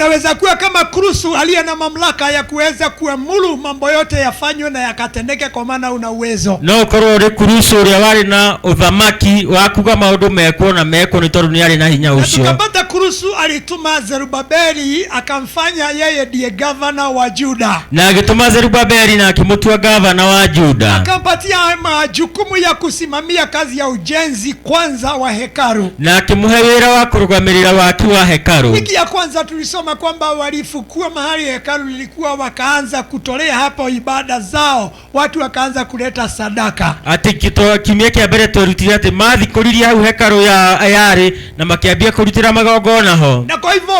Naweza kuwa kama Kurusu aliye na mamlaka ya kuweza kuamuru mambo yote yafanywe na yakatendeke kwa maana una uwezo. No korore Kurusu ule wali na uthamaki wa kuga maundu meko na meko ni tondu ni ali na hinya ucio. Tukapata Kurusu alituma Zerubabeli akamfanya yeye ndiye governor wa Juda. Na agituma Zerubabeli na akimutua governor wa Juda. Akampatia majukumu ya kusimamia kazi ya ujenzi kwanza wa hekalu. Na akimuhe wira wa kurugamirira waki wa hekalu. Wiki ya kwanza tulisoma kwamba walifukua mahali hekalu lilikuwa, wakaanza kutolea hapo ibada zao, watu wakaanza kuleta sadaka. Ati kimie kia mbere twarutire ati mathikuririe hau hekalu ya yari na makiambia kurutira magongona ho. Na kwa hivyo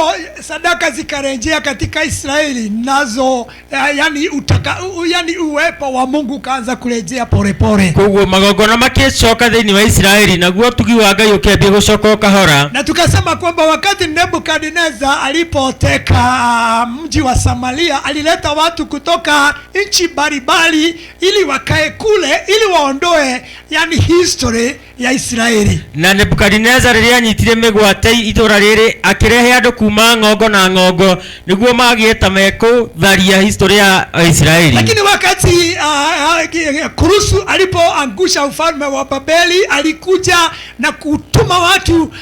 sadaka zikarejea katika Israeli, nazo yani uwepo wa Mungu kaanza kurejea pole. Koguo magongona makicoka thini wa Israeli naguo tugi wa Ngai ukiambia gucoka kahora. Na tukasema kwamba wakati Nebukadnezar alipoteka mji wa Samaria, alileta watu kutoka nchi mbalimbali ili wakae kule, ili waondoe yani history ya Israeli. Na Nebukadnezar riria anyitire migwate itura riri akirehe andu kuma ng'ongo na ng'ongo niguo magieta meko tharia history ya Israeli. Lakini wakati Kurusu alipoangusha ufalme wa Babeli, alikuja na kutuma watu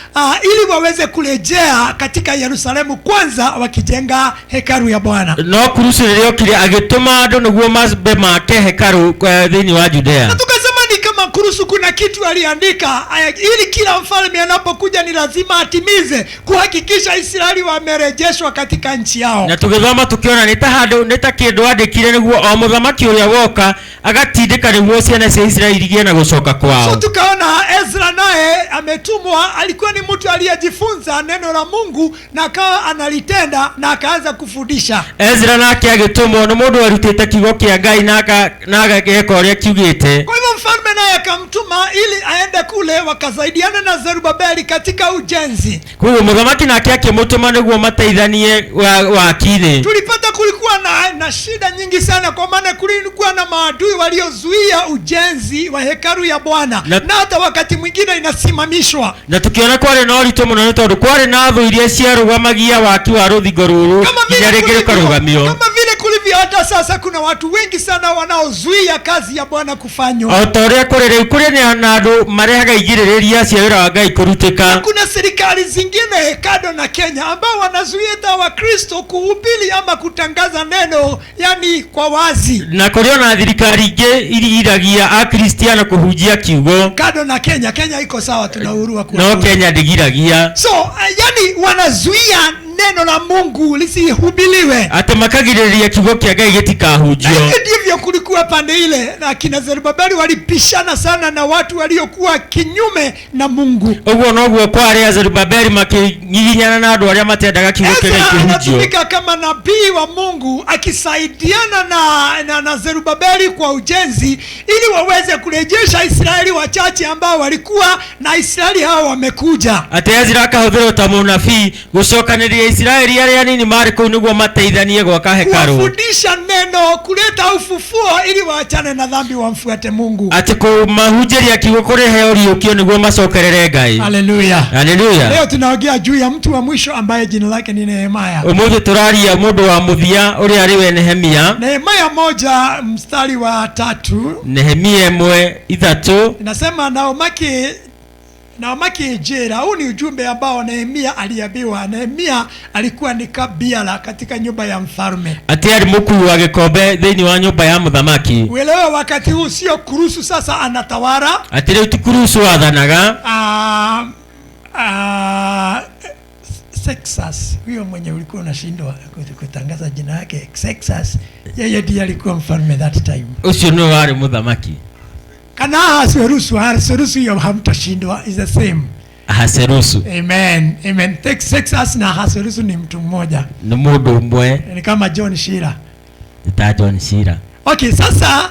ili waweze kurejea katika Yerusalemu kwanza wakijenga hekalu ya Bwana. No Kurusu riria kile agituma andu niguo mabe make hekalu thini wa Judea. Na tukasema ni kama Kurusu kuna kitu aliandika ili kila mfalme anapokuja ni lazima atimize kuhakikisha Israeli wamerejeshwa katika nchi yao. Na tugithoma tukiona nita kindu andikire niguo o muthamaki uria woka agatindika niguo ciana cia Israeli giena gucoka kwao. So tukaona Ezra naye ametumwa, alikuwa ni mtu aliyejifunza neno la Mungu na akawa analitenda na akaanza kufundisha. Ezra nake agitumwo ni mundu arutite kiugo kia Ngai na ageka uria kiugite. Kwa hivyo mfalme naye akamtuma ili aende kule wakasaidiana na Zerubabeli katika ujenzi. Kwa hivyo muthamaki nake akimutuma niguo mateithanie wakini. Tulipata kulikuwa na shida nyingi sana, kwa maana kulikuwa na maadui waliozuia ujenzi wa hekalu ya Bwana na hata wakati mwingine inasimamishwa. Na tukiona kware no rito muno ni tondu kware na tho iria ciarugamagia waki wa ruthingo ruru nginya ringi rukarugamio. Kama vile kulivyo hata sasa kuna watu wengi sana wanaozuia kazi ya Bwana kufanywa. O ta uria kurire kuria na andu marehaga igiririria cia wira wa Ngai kurutika. Kuna serikali zingine kando na Kenya ambao wanazuia Wakristo kuhubiri ama kutangaza neno yani kwa wazi. Na kuriona thirikari ingi iriragia akristiano kuhunjia kiugo. Kando na Kenya, Kenya iko sawa, tuna uhuru wa kuhubiri. No Kenya ndigiragia. So yani wanazuia neno la Mungu lisihubiriwe. Ate makagiriria kiugo kia Ngai gitikahunjio. Ndivyo kulikuwa pande ile, na kina Zerubabeli walipishana sana na watu waliokuwa kinyume na Mungu. Uguo noguo kware Zerubabeli makinyiginyana na andu aria matendaga kiugo kia Ngai kihunjio. Anatumika kama nabii wa Mungu akisaidiana na Zerubabeli kwa ujenzi ili waweze kurejesha Israeli wachache ambao walikuwa na Israeli hao wamekuja. Ate Ezra akahuthira ta munabii gucokaniria Israeli aria nini mari kuu niguo mateithanie gwaka hekalu. Kufundisha neno, kuleta ufufuo ili waachane na dhambi wamfuate Mungu. Ati kumahunjiria kiugo kurehe uriukio niguo macokerere Ngai. Haleluya. Haleluya. Leo tunaongea juu ya mtu wa mwisho ambaye jina lake ni Nehemia. Umuthi turaria mundu wa muthia uria ari we Nehemia. Nehemia 1 mstari wa 3. Nehemia 1:3 inasema Naomaki jera. Huu ni ujumbe ambao Nehemia aliambiwa. Nehemia alikuwa ni kabiala katika nyumba ya mfalme. Ati ari mukuu wa gikombe thini wa nyumba ya muthamaki. Uelewe wakati huu sio Kurusu sasa anatawala. Ati riu ti Kurusu athanaga. Sexas, huyo mwenye ulikuwa unashindwa kutangaza jina yake, Sexas, yeye ndiye alikuwa mfalme that time. Ucio no wari muthamaki. Kana Ahasuerusu hiyo hamtashindwa, is the same. Ahasuerusu. Amen. Amen. Sexas na Ahasuerusu ni mtu mmoja. Ni mundu umwe. Ni kama John Shira. Ni John Shira. Okay, sasa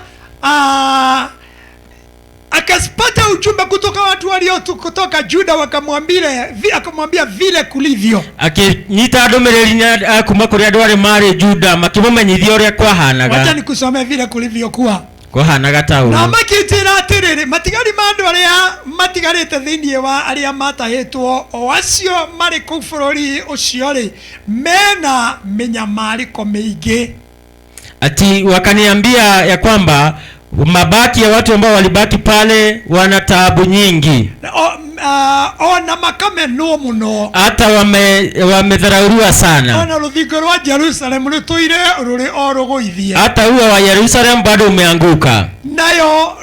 akapata ujumbe kutoka watu kutoka Juda, akamwambia vile kulivyo. Akinyita adumiriri kuma kuri andu ari mari Juda makimumenyithia uria kwahanaga. Wacha nikusomee vile kulivyo kuwa. kohanaga ta na ũũ. makĩnjĩra atĩrĩrĩ, matigari ma andũ arĩa matigarĩte thĩinĩ wa arĩa matahĩtwo o acio marĩ kũu bũrũri ũcio-rĩ mena mĩnyamarĩko mĩingĩ. Ati wakaniambia ya kwamba mabaki ya watu ambao walibaki pale wana taabu nyingi, na makamenwo muno, hata wamedharauliwa sana. Ona rũthingo rwa Jerusalem rũtũire rũrĩ o rũgũithie, hata ua wa Yerusalemu bado umeanguka, nayo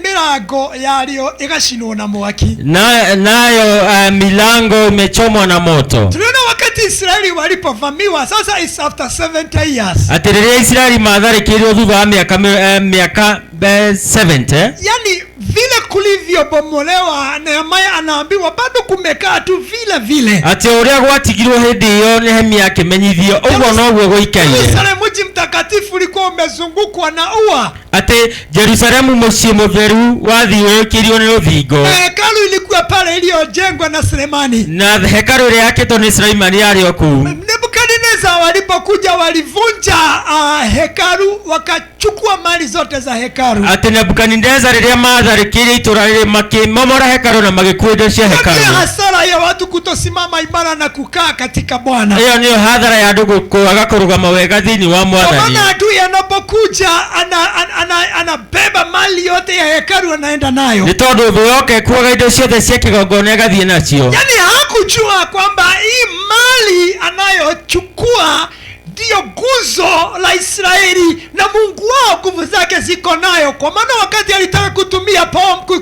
milango yario igacinwo na mwaki, nayo milango imechomwa na moto. Tuliona wakati Israeli walipovamiwa, sasa is after 70 years. Ati rĩrĩa Israeli matharĩkĩirwo thutha wa miaka 70, yani vile kulivyobomolewa, Nehemia anaambiwa bado kumekaa tu vile vile. Ati ũrĩa gwatigirwo hĩndĩ ĩyo Nehemia akĩmenyithio ũguo noguo gũikaire. Yerusalemu mji mtakatifu ulikuwa umezungukwa na ua. Ati Jerusalemu mũciĩ mũtheru wathiũrũrũkĩirio nĩ rũthingo. Hekalu ilikuwa pale iliyojengwa na Sulemani. Na hekalu ĩrĩa yakĩtwo nĩ Suleimani yarĩ o kũu. Nebukadneza walipokuja walivunja hekalu, wakachukua mali zote za hekalu. Ati Nebukadneza rĩrĩa matharĩkĩire itũũra rĩrĩ makĩmomora hekalu na magĩkuua indo cia hekalu. Ndio hasara ya watu kutosimama imara na kukaa katika Bwana. Hiyo ndio hadhara ya andũ kwaga kũrũgama wega thĩinĩ wa Mwathani. Kwa maana adui anapokuja anabeba mali yote ya hekalu anaenda nayo. Nĩ tondũ thũ yoke kuaga indo ciothe cia kĩgongona agathiĩ nacio. Yani hakujua kwamba hii mali anayochukua ndio guzo la Israeli na Mungu wao nguvu zake ziko nayo. Kwa maana wakati alitaka kutumia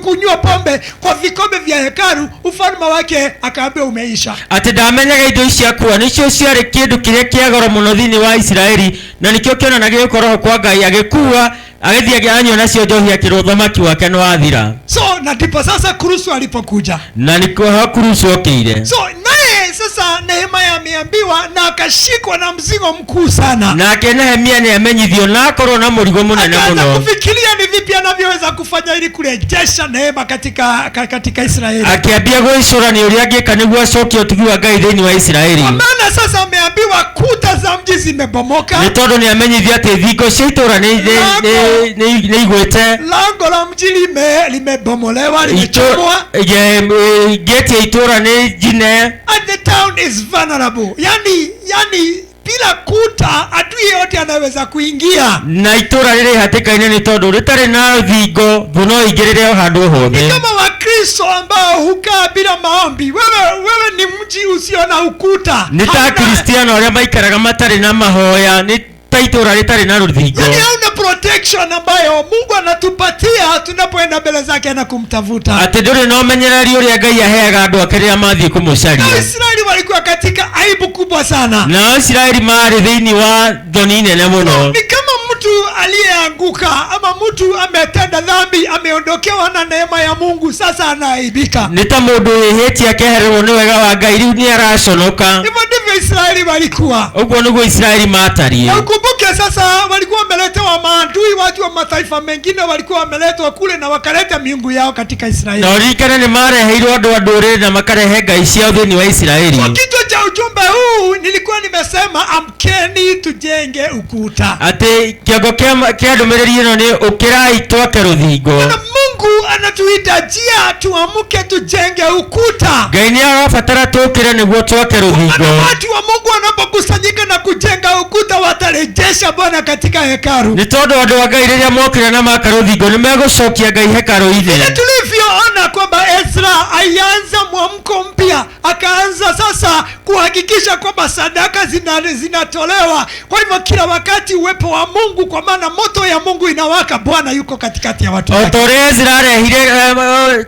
kunywa pombe kwa vikombe vya hekalu, ufalme wake akaambia umeisha. Ati ndamenyaga indo icio akua nicio ciarĩ kĩndũ kĩrĩa kĩa goro mũno thĩinĩ wa Isiraeli, na nikĩo kĩonanagia gũkorwo kwa Ngai agĩkua agĩthiĩ anyua nacio njohi akĩrwo ũthamaki wake nĩ wathira. So na ndipo sasa Kurusu alipokuja, na nĩkuo Kurusu okĩire. So naye sasa Nehemia ameambiwa na akashikwa na mzigo mkuu sana. Nake Nehemia nĩamenyithio na akorwo na mũrigo mũnene mũno. Akaanza kufikiria ni vipi anavyoweza kufanya ili kurejesha neema katika Israeli. Akiambia gwĩcũrania ũrĩa angĩka nĩguo acokie ũtugi wa Ngai thĩinĩ wa Isiraeli. Kwa maana sasa ameambiwa kuta za mji zimebomoka. Nĩ tondũ nĩamenyithio atĩ thingo cia itũũra nĩigwĩte. Lango la mji limebomolewa, limechomwa. Gate ya itũũra nĩ njine. And the town is vulnerable. Yani bila kuta adui yote anaweza kuingia. Na itũũra rĩrĩ hatĩka-inĩ nĩ tondũ rĩtarĩ na thingo thũ no ingĩrĩre handũ hothe. Ni kama Wakristo ambao hukaa bila maombi. Wewe ni mji usio na ukuta. Nĩ ta Kristiano arĩa maikaraga matarĩ na mahoya, nĩ ta itũũra rĩtarĩ na rũthingo. Yani hauna protection ambayo Mungu anatupatia tunapoenda mbele zake na kumtafuta. Ati ndũrĩ na ũmenyereri ũrĩa Ngai aheaga andũ ake rĩrĩa mathiĩ kũmũcaria. Na Israeli walikuwa katika aibu kubwa sana. Na Israeli marĩ thĩinĩ wa thoni nene mũno. Ni kama mtu aliyeanguka ama mtu ametenda dhambi, ameondokewa na neema ya Mungu, sasa anaaibika. Nĩ ta mũndũ wĩhĩtie akehererwo nĩ wega wa Ngai, rĩu nĩ araconoka. Hivyo ndivyo Israeli walikuwa. Ũguo nĩguo Israeli matariĩ. Na ukumbuke sasa walikuwa wameletewa maadui, watu wa mataifa mengine walikuwa wameletwa kule na wakaleta miungu yao katika Israeli. Na ũririkane nĩ mareheirwo andũ a ndũrĩrĩ na makarehe ngai ciao thĩinĩ wa Isiraeli. Kwa kichwa cha ujumbe huu nilikuwa nimesema amkeni tujenge ukuta. Atĩ kĩongo kĩa ndũmĩrĩri ĩno nĩ ũkĩrai twake rũthingo. Na Mungu anatuhitajia tuamke tujenge ukuta. Ngai nĩ arabatara tũkĩre nĩguo twake rũthingo. Watu wa Mungu wanapokusanyika na kujenga ukuta watarejesha Bwana katika hekalu. Nĩ tondũ andũ a Ngai rĩrĩa mokĩra na maka rũthingo nĩ megũcokia Ngai hekalu-inĩ. Ile tulivyoona kwamba Ezra alianza mwamko mpya, akaanza sasa kuhakikisha kwamba sadaka zinatolewa. Kwa hivyo kila wakati uwepo wa Mungu, kwa maana moto ya Mungu inawaka, Bwana yuko katikati ya watu wake. Otorĩa Ezra arehire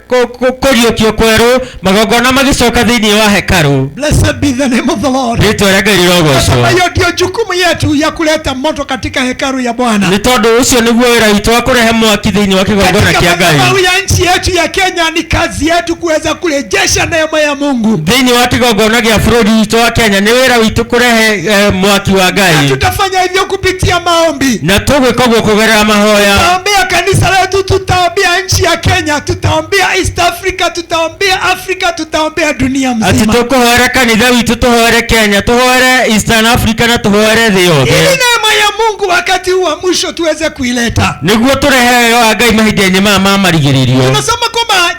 kũriũkio kwerũ, magongona magĩcoka thĩinĩ wa hekalu. Blessed be the name of the Lord. Rĩtwa rĩa Ngai rĩrogocwo. Hiyo ndio jukumu yetu ya kuleta moto katika hekalu ya Bwana. Nĩ tondũ ũcio nĩguo wĩra witũ wa kũrehe mwaki thĩinĩ wa kĩgongona kĩa Ngai. Katika ya nchi yetu ya Kenya ni kazi yetu kuweza kurejesha neema ya Mungu. Thĩinĩ wa kĩgongona gĩa bũrũri witũ wa Kenya nĩ wĩra witũ kũrehe mwaki wa Ngai. Tutafanya hivyo kupitia maombi. Na tũgwĩka ũguo kũgerera mahoya. Tutaombea kanisa letu, tutaombea nchi ya Kenya, tutaombea East Africa, tutaombea Africa, tutaombea dunia mzima. Ati tũkũhoera kanitha witũ, tũhoere Kenya, tũhoere Eastern Africa na tũhoere thĩ yothe. Ili neema ya Mungu wakati huu wa mwisho tuweze kuileta. niguo turehe yo Ngai mahinda-inĩ mama marigĩrĩrio. Tunasema kwamba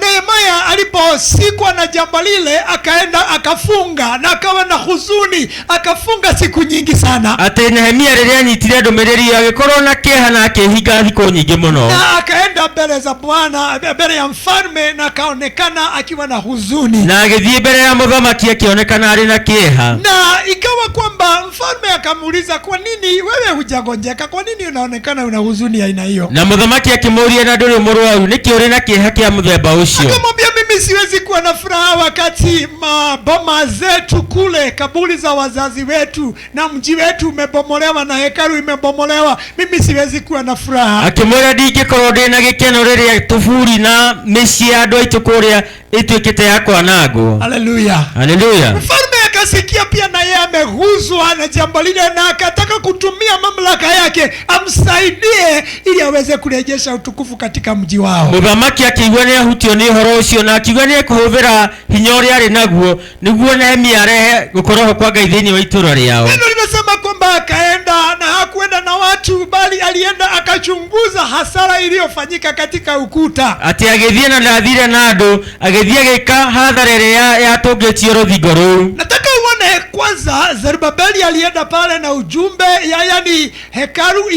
Nehemia aliposikwa na jambo lile akaenda akafunga na akawa na huzuni, akafunga siku nyingi sana. Atĩ Nehemia rĩrĩa anyitire ndũmĩrĩri agĩkorwo na kĩeha na akĩhinga thikũ nyingĩ mũno. Na akaenda mbele za Bwana, mbele ya mfalme, na akaonekana akiwa na huzuni. Na agĩthiĩ mbere ya mũthamaki akĩonekana arĩ na kĩeha. Na ikawa kwamba mfalme akamuuliza, kwa nini wewe hujagonjeka? Kwa nini unaonekana una huzuni aina hiyo? Na mũthamaki akĩmũũria, na ndũrĩ mũrũaru, nĩkĩ ũrĩ na kĩeha kĩa mũthemba ũcio? Akamwambia, mimi siwezi kuwa na furaha wakati maboma zetu kule, kaburi za wazazi wetu na mji wetu umebomolewa na hekalu imebomolewa. Mimi siwezi kuwa na furaha. Akĩmwĩra, ndingĩkorwo ndĩ na gĩkeno rĩrĩa tũburi na mĩciĩ ya andũ aitũ kũrĩa ĩtuĩkĩte ya kwanangwo. Haleluya. Haleluya. Mfalme akasikia pia na yeye amehuzwa na jambo lile, na akataka kutumia mamlaka yake amsaidie ili aweze kurejesha utukufu katika mji wao. Mũthamaki akĩigua nĩ ahutio nĩ ũhoro ũcio, na akiuga nĩ ekũhũthĩra hinya ũrĩa arĩ naguo nĩguo Nehemia arehe gũkorwo kwa Ngai thĩinĩ wa itũũra rĩao. Neno linasema kwamba akaenda, na hakuenda na watu, bali alienda akachunguza hasara iliyofanyika katika ukuta. Atĩ agĩthiĩ na ndathire na andũ, agĩthiĩ agĩka hathara ĩrĩa yatũngĩtio rũthingo rũu. Nataka uone kwanza Zerubabeli alienda pale na ujumbe yani hekalu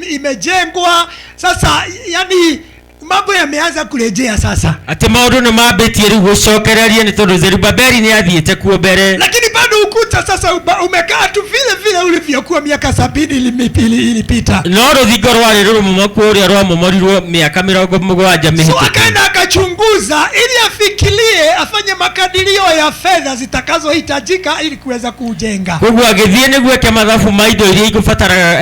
imejengwa sasa, yani mambo yameanza kurejea sasa. Atĩ maũndũ nĩ mambĩtie rĩu gũcokereria nĩ tondũ Zerubabeli nĩ athiĩte kuo mbere. Lakini bado ukuta sasa umekaa tu vile vile ulivyokuwa miaka 70 ilipita. No rũthingo rwarĩ rũmomoku ũrĩa rwamomorirwo mĩaka 70 mĩhĩtũku. So akaenda akachunguza ili afikirie afanye makadirio ya fedha zitakazohitajika ili kuweza kujenga. Koguo agĩthiĩ nĩguo eke mathabu ma indo iria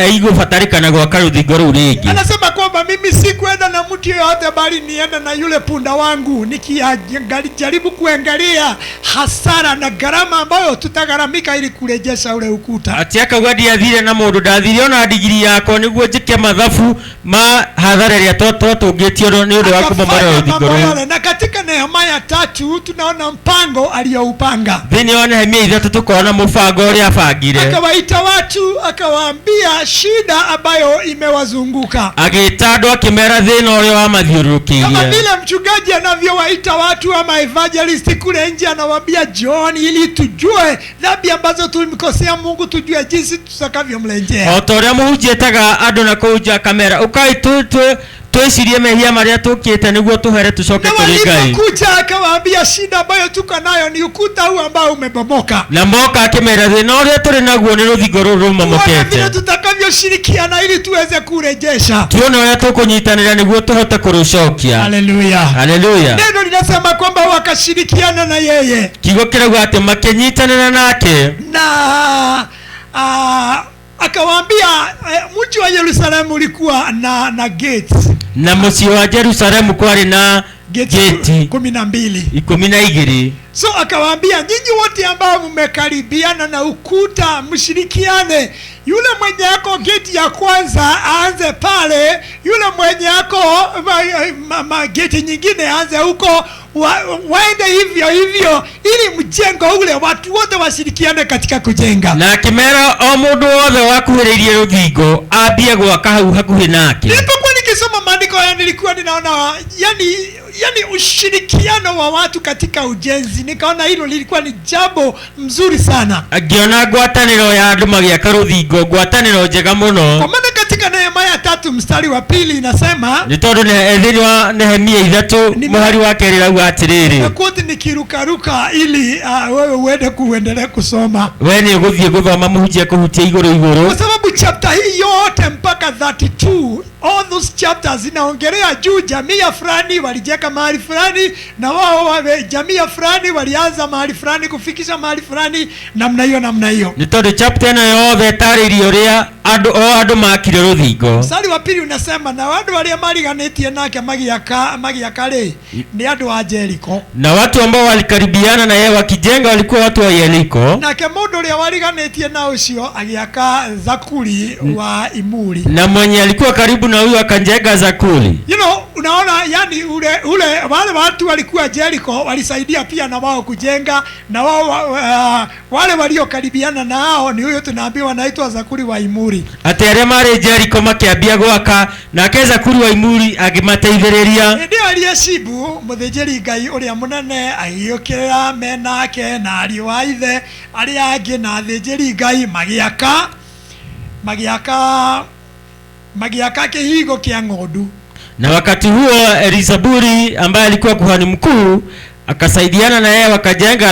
igũbatarĩkana gwaka rũthingo rũu rĩngĩ. Anasema kwamba mimi sikuenda na mtu yote, bali nienda na yule punda wangu, nikijaribu kuangalia hasara na gharama ambayo tutagharamika ili kurejesha ule ukuta. Atĩ akauga ndiathire na mũndũ, ndathire ona ndigiri yakwa nĩguo njĩke mathabu ma hathara ĩrĩa twatũngĩtio nĩ ũndũ wa kũmomora rũthingo rũu. Na katika Nehemia 3 tunaona mpango aliyoupanga. Thĩinĩ wa Nehemia 3 tukaona mũbango ũrĩa abangire. Akawaita watu, akawaambia shida ambayo imewazunguka. Agĩta andũ akĩmera thĩna ũrĩa wamathiũrũrũkĩirie. Kama vile mchungaji anavyowaita watu ama evangelist kule nje, anawaambia John, ili tujue dhambi ambazo tulimkosea Mungu, tujue jinsi tutakavyomrejea. O ta ũrĩa mũhunjia etaga andũ na kũu nja kamera, ũkai twĩcirie mehia marĩa tũkĩte nĩguo tũhere tũcoke kũrĩ Ngai. Alipokuja akawaambia shida ambayo tuko nayo ni ukuta huu ambao umebomoka. Na moka akĩmera thĩna ũrĩa tũrĩ naguo nĩ rũthingo rũu rũmomokete. Vile tutakavyoshirikiana ili tuweze kurejesha. Tuone ũrĩa tũkũnyitanĩra nĩguo tũhote kũrũcokia. Haleluya. Haleluya. Neno linasema kwamba wakashirikiana na yeye. Kiugo kirauga atĩ makĩnyitanĩra nake. Na akawaambia mji wa Yerusalemu ulikuwa na gates. Na mũciĩ wa Jerusalemu kwarĩ na gate 12. So akawaambia, nyinyi wote ambao mmekaribiana na ukuta mshirikiane. Yule mwenye yako gate ya kwanza aanze pale, yule mwenye yako gate nyingine aanze huko, waende hivyo hivyo ili mjengo ule watu wote washirikiane katika kujenga. Na akĩmera o mũndũ wothe wakuhĩrĩirie rũthingo ambie gwaka hau hakuhĩ nake. Nilipokuwa nikisoma maandiko haya nilikuwa ninaona yani ushirikiano wa watu katika ujenzi, nikaona hilo lilikuwa ni jambo mzuri sana. Akiona ngwatanĩro ya andũ magĩaka rũthingo, ngwatanĩro njega mũno. Kwa maana katika Nehemia 3 mstari wa 2 inasema, nĩ tondũ thĩinĩ wa Nehemia 3 mũhari wa kerĩ rauga atĩrĩrĩ. Nimekuwa nikirukaruka ili wewe uende kuendelea kusoma. We nĩ ũgũthiĩ gũthoma mũhunjia kũhutia igũrũ. Kwa sababu chapter hii yote mpaka 32, all those chapters zinaongelea juu jamii fulani walijenga mahali fulani, na wao jamii fulani walianza mahali fulani kufikisha mahali fulani, namna hiyo. Nĩ tondũ chapter ĩno yothe ĩtarĩirie ũrĩa andũ makire rũthingo. Mstari wa 2 unasema, na watu walio mariganĩtie nake magiaka rĩ ni andũ a Jericho. Na watu ambao walikaribiana na yeye wakijenga walikuwa watu wa Yeriko. Nake mũndũ ũrĩa wariganĩtie na ũcio agĩaka Zakuri wa Imuri. Na mwenye alikuwa karibu na huyu akajenga Zakuri. You know, unaona yani wale watu walikuwa Jericho walisaidia pia na wao kujenga, na wao wale waliokaribiana nao ni huyo tunaambiwa anaitwa Zakuri wa Imuri. Ati aria mari Jericho makiambia gwaka na ke Zakuri wa Imuri agimateithiriria. Ndio aliyeshibu muthĩnjĩri Ngai uria munene agĩũkĩrĩra menake na ariũ a ithe aria angĩ na athĩnjĩri Ngai magiaka kihigo kia ng'ondu. Na wakati huo Elizaburi ambaye alikuwa kuhani mkuu akasaidiana na yeye wakajenga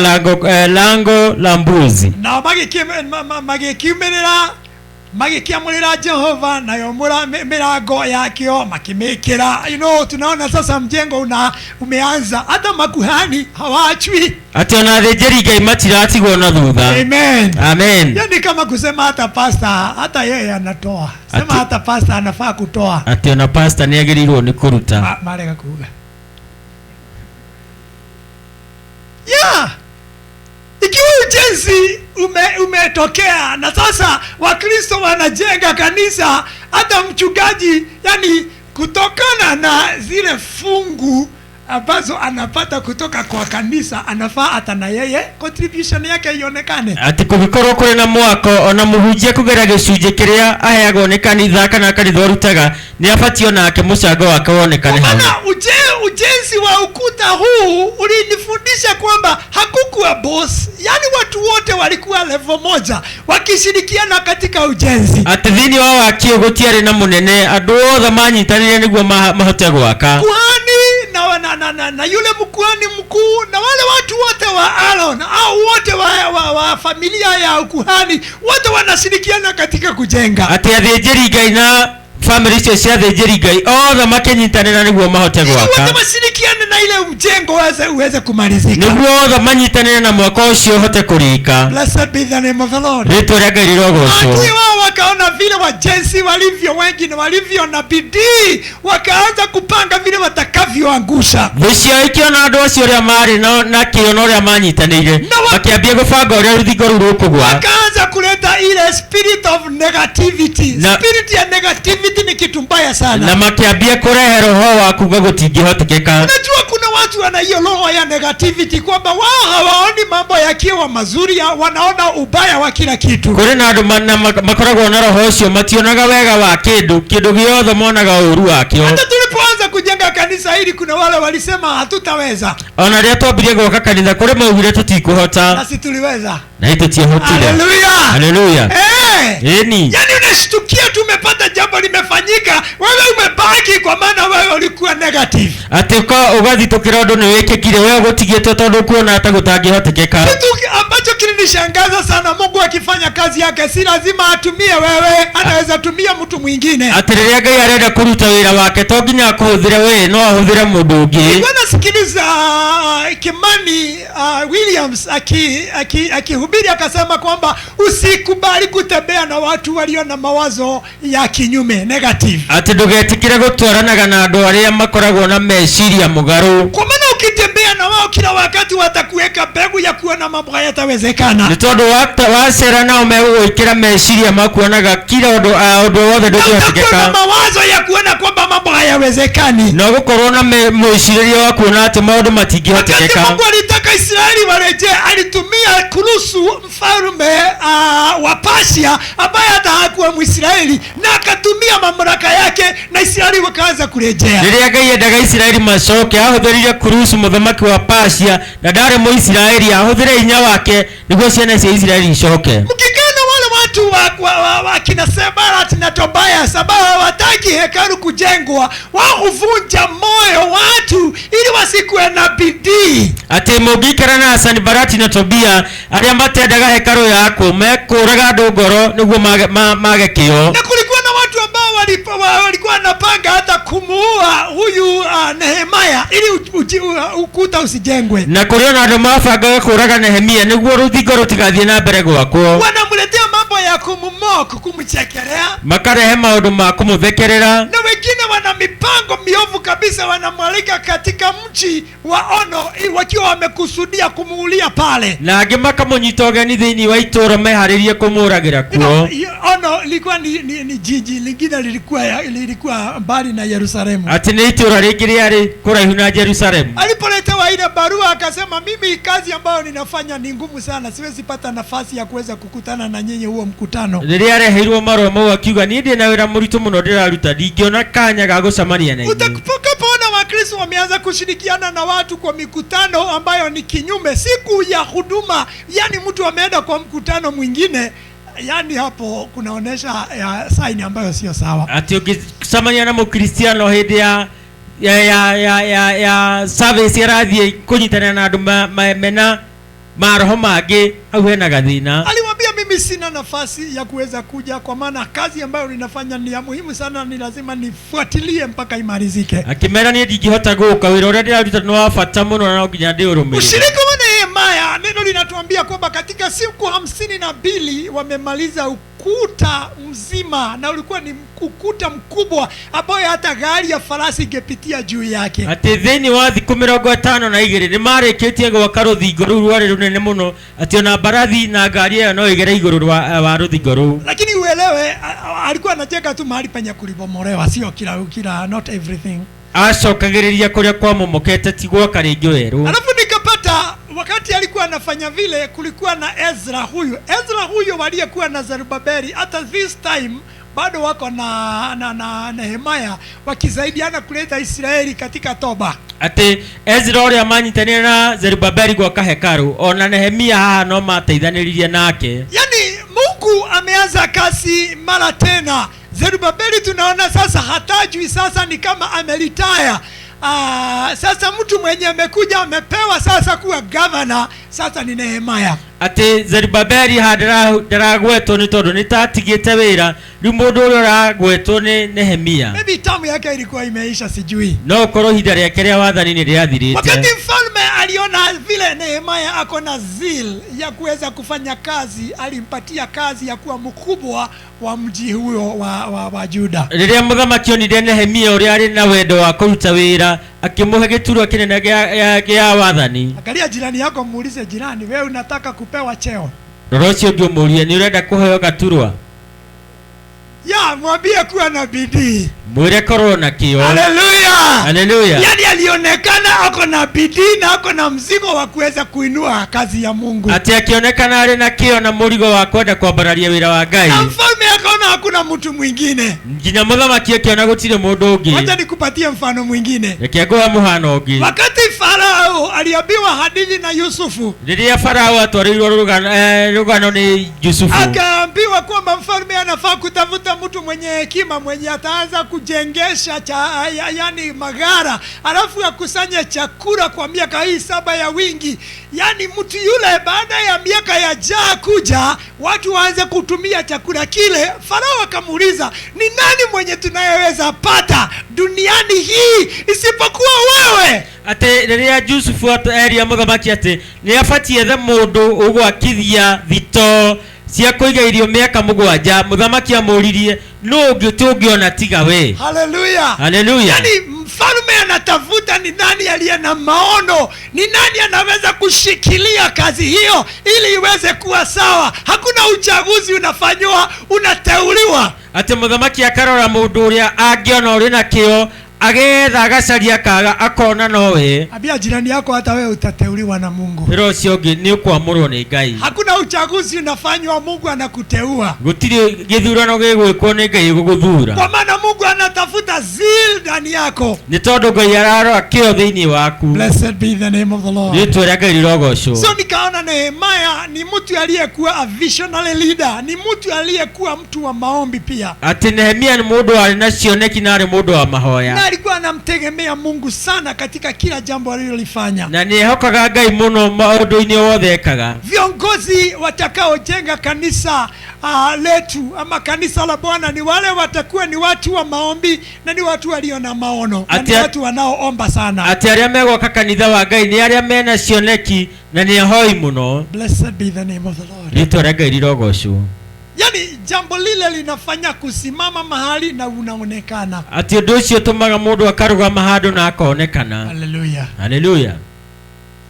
lango la mbuzi. Na magikiamurira Jehova nayo milango yakio makimekera. You know, tunaona sasa mjengo umeanza, hata makuhani hawachwi. Ati ona thĩnjĩri Ngai matiratigwo na thutha. Amen. Amen. Yani kama kusema hata pastor hata yeye anatoa. Sema hata pastor anafaa kutoa. Ati ona pastor ni agĩrĩirwo ni kuruta. Marega kuga. Yeah. Ikiwa ujenzi umetokea na sasa Wakristo wanajenga kanisa, hata mchungaji yani kutokana na zile fungu ambazo anapata kutoka kwa kanisa anafaa hata na yeye contribution yake ionekane. Ati kugikorwo kuri na mwako ona muhunjia kugera gicunjĩ kĩrĩa aheagwo nĩ kanitha kana kanitha ũrutaga nĩ abatie onake mũcango wake wonekane hau. Maana ujenzi wa ukuta huu ulinifundisha kwamba hakukuwa boss, yani watu wote walikuwa level moja wakishirikiana katika ujenzi. Ati thĩinĩ wa wakio gũtiarĩ na mũnene, andũ othe manyitanĩire nĩguo mahote gwaka. Na yule mkuhani mkuu na wale watu wote wa Aaron au wote wa familia ya ukuhani wote wanashirikiana katika kujenga. Ati athĩnjĩri Ngai na family icio cia athĩnjĩri Ngai othe makinyitanĩra nĩguo mahote gwaka. Wote washirikiane na ile mjengo uweze kumalizika. Nĩguo othe manyitanĩre na mwako ũcio ũhote kũrĩka. Blessed be the name of the Lord. Rĩtwa rĩa Ngai rĩrogocwo. Wao wakaona vile wajenzi walivyo wengi na walivyo na bidii, wakaanza kupanga vile watakavyoangusha. Thũcio ikiona andũ acio arĩa marĩ na kĩyo na ũrĩa manyitanĩire makĩambia gũbanga ũrĩa rũthingo rũu rũkũgwa. Wakaanza kuleta ile spirit of negativity. Spirit ya negativity ni kitu mbaya sana. Na makiambia kurehe roho wa kuga gũtingĩhotekeka. Unajua kuna watu wana hiyo roho ya negativity kwamba wao hawaoni mambo yakiwa mazuri, wanaona ubaya wa kila kitu. Kũrĩ na andũ makoragwo na roho ũcio mationaga wega wa kĩndũ gĩothe monaga ũru wakĩo. Hata tulipoanza kujenga kanisa hili kuna wale walisema hatutaweza. Ona rĩrĩa twambirie gwaka kanitha kũrĩ maugire tũtikũhota. Na si tuliweza. Na tũtiahotire. Hallelujah. Hallelujah. Yani unashtukia tumepata jambo limefanyika, wewe umebaki kwa maana wewe ulikuwa negative. Ati kwa ugathitũkĩra ũndũ nĩ wĩkĩkire wewe gũtigĩtwo tondũ kuona hata gũtangĩhotekeka. Kitu ambacho kilinishangaza sana, Mungu akifanya kazi yake si lazima atumie wewe, anaweza tumia mtu mwingine. Ati rĩrĩa Ngai arenda kũruta wĩra wake to nginya akũhũthĩre wewe, no ahũthĩre mũndũ ũngĩ. Nasikiliza Kimani Williams akihubiri akasema kwamba usikubali kutembea na watu walio na mawazo ya kinyume, negative. Ati ndũgetĩkĩre gũtwaranaga na andũ arĩa makoragwo na meciria mũgarũ. Kwa maana ukitembea na wao kila wakati watakuweka mbegu ya kuona mambo hayatawezekana. Nĩ tondũ wacera nao megũgwĩkĩra meciria makuonaga kila ũndũ wothe ndũngĩhotekeka. Mawazo ya kuona kwamba mambo hayawezekani. Na gũkorwo na mwĩcirĩrie wa kuona atĩ maũndũ matingĩhotekeka. Mungu alitaka Israeli warejee, alitumia Kurusu mfalme wa Persia ambaye hata hakuwa Mwisraeli, na akatumia mamlaka yake na Israeli wakaanza kurejea. Rĩrĩa Ngai endaga Israeli macoke ahũthĩrire Kurusu mũthamaki wa Persia na ndarĩ Mũisiraeli, ahũthĩre hinya wake nĩguo ciana cia Israeli icoke. Mkikana wale watu wa kina Sanbalati na Tobia sababu hawataki hekalu kujengwa, wao huvunja moyo watu ili wasikuwe na bidii. Ati mũngĩikara na Sanbalati na Tobia arĩa matendaga hekalu yako mekũraga andũ ngoro nĩguo mage kĩyo. Na kulikuwa na watu ambao walikuwa wanapanga hata kumuua huyu Nehemia ili ukuta usijengwe. Na kũrĩ na andũ mabangaga kũraga Nehemia nĩguo rũthingo rũtigathiĩ na mbere gwakwo. Wanamletea mambo ya kummock, kumchekelea. Makarehe maũndũ ma kũmũthekerera. Na wengine mipango miovu kabisa, wanamwalika katika mji wa Ono wakiwa wamekusudia kumuulia pale. Na angĩ makamunyita ũgeni thĩinĩ wa itũũra meharĩrie kũmũragĩra kuo. Ono ilikuwa ni jiji lingine, lilikuwa mbali na Yerusalemu. Atĩ nĩ itũũra rĩngĩ rĩarĩ kũraihu na Jerusalemu. Alipoletewa ile barua akasema, mimi kazi ambayo ninafanya ni ngumu sana, siwezi pata nafasi ya kuweza kukutana na nyinyi huo mkutano. Rĩrĩa areheirwo marũa mau akiuga, niĩ ndĩ na wĩra mũritũ mũno ndĩraruta, ndingĩona kanya ga gũcemania na inyuĩ. Utakapoona Wakristo wameanza kushirikiana na watu kwa mikutano ambayo ni kinyume, siku ya huduma, yani mtu ameenda kwa mkutano mwingine, yani hapo kunaonesha sign ambayo sio sawa. Ati ũngĩcemania na mũkristiano hĩndĩ ya service ĩrathiĩ kũnyitanĩra na andũ mena maroho mangĩ, hau hena gathĩna. Alimwambia, mimi sina nafasi ya kuweza kuja, kwa maana kazi ambayo ninafanya ni ya muhimu sana, ni lazima nifuatilie mpaka imalizike. Akimera niĩ ndingĩhota gũka, wĩra ũrĩa ndĩraruta nĩ wa bata mũno na no nginya ndĩũrũmĩrĩre. Ushirika wa Nehemia, neno linatuambia kwamba katika siku 52 wamemaliza ukuta mzima, na ulikuwa ni ukuta mkubwa ambao hata gari ya farasi ingepitia juu yake. Ati thĩinĩ wa thikũ 52 nĩ marĩkĩtie gwaka rũthingo rũu rwarĩ rũnene mũno, ati ona mbarathi na ngari ĩyo no ĩgere igũrũ wa rũthingo rũu. Lakini uelewe, alikuwa anacheka tu mahali penye kulibomolewa, sio kila not everything. Acokagĩrĩria kũrĩa kwamomokete ti gwaka rĩngĩ werũ. Alafu nikapata wakati alikuwa anafanya vile, kulikuwa na Ezra huyo waliyekuwa na Zerubabeli, hata this time bado wako na Nehemia wakisaidiana kuleta Israeli katika toba. Ati Ezra ũrĩa manyitanĩra na Zerubabeli gwaka hekaru, ona Nehemia haha no mateithanĩrĩrie nake. Yani Mungu ameanza kazi mara tena. Zerubabeli tunaona sasa hatajui, sasa ni kama amelitaya. Sasa mtu mwenye amekuja amepewa sasa kuwa governor sasa ni Nehemia. Ati Zerubabeli ndaragwetwo nĩ tondũ nĩtatigĩte wĩra, rĩu mũndũ ũrĩa ũragwetwo nĩ Nehemia. Maybe tamu yake ilikuwa imeisha, sijui. No ũkorwo ihinda rĩake rĩa wathani nĩ rĩathirĩte. Wakati mfalme aliona vile Nehemia ako na zeal ya kuweza kufanya kazi, alimpatia kazi ya kuwa mkubwa wa mji huo wa Juda. Rĩrĩa mũthamaki onire Nehemia ũrĩa arĩ na wendo wa kũruta wĩra, akĩmũhe gĩturwa kĩnene gĩa wathani. Angalia jirani yako, muulize, jirani, wewe unataka kupewa cheo? Rora ũcio ũngĩ ũmũrie, nĩ ũrenda kũheo gaturwa? Ya, mwambie kuwa na bidii. Mwire korwo na kĩo. Hallelujah. Hallelujah. Yani alionekana ako na bidii na ako na mzigo wa kuweza kuinua kazi ya Mungu. Ati akionekana ari na kĩo na mũrigo wa kwenda kwambararia wĩra wa Ngai. Na mfalme akaona hakuna mtu mwingine. Nginya mũthamaki akiona gũtirĩ mũndũ ũngĩ. Wacha nikupatie mfano mwingine. Reke ngũhe mũhano ũngĩ. Wakati Farao aliambiwa hadithi na Yusufu. Rĩrĩa Farao atwarĩirwo rũgano nĩ Yusufu. Akaambiwa kwamba mfalme anafaa kutafuta mtu mwenye hekima, mwenye ataanza kujengesha yani magara, alafu akusanye chakula kwa miaka hii 7 ya wingi. Yani mtu yule baada ya miaka ya jaa kuja, watu waanze kutumia chakula kile. Farao akamuuliza, ni nani mwenye tunayeweza pata duniani hii isipokuwa wewe? Ati rĩrĩa Yusufu eria mũthamaki ati nĩ abatie ethe mũndũ ũgwakithia thito cia kũiga irio mĩaka 7, mũthamaki amũririe, no ũngĩona tiga we. Hallelujah. Hallelujah. Yani mfalme anatafuta ni nani aliye na maono, ni nani anaweza kushikilia kazi hiyo ili iweze kuwa sawa. Hakuna uchaguzi unafanywa, unateuliwa. Ati mũthamaki akarora mũndũ ũrĩa angĩona ũrĩ na kĩo, agetha agacaria kaga akona nowe. Abia jirani yako, hata wewe utateuliwa na Mungu. Wĩra ũcio ũngĩ nĩ ũkwamũrwo nĩ Ngai. Hakuna uchaguzi unafanywa, Mungu anakuteua. Gũtirĩ gĩthurano gĩgwĩkwo nĩ Ngai gũgũthura. Kwa maana Mungu anatafuta zeal ndani yako. Nĩ tondũ Ngai ararora kĩo thĩinĩ waku. Blessed be the name of the Lord. Rĩĩtwa rĩa Ngai rĩrogocwo. So nikaona Nehemia ni mtu aliyekuwa a visionary leader, ni mtu aliyekuwa mtu wa maombi pia. Ati Nehemia ni mũndũ arĩ na cioneki na arĩ mũndũ wa mahoya. Na alikuwa anamtegemea Mungu sana katika kila jambo alilolifanya. Na nĩehokaga Ngai mũno maũndũ-inĩ wothe ekaga. Viongozi watakaojenga kanisa letu ama kanisa la Bwana ni wale watakuwa ni watu wa maombi na ni watu walio na maono, na ni watu wanaoomba sana. Ati arĩa megwaka kanitha wa Ngai nĩ arĩa mena cioneki na nĩ ahoi mũno. Blessed be the name of the Lord. Rĩĩtwa rĩa Ngai rĩrogocwo. yani jambo lile linafanya kusimama mahali na unaonekana. ati undu ucio tumaga mundu akarugama handu na akaonekana. Haleluya. Haleluya.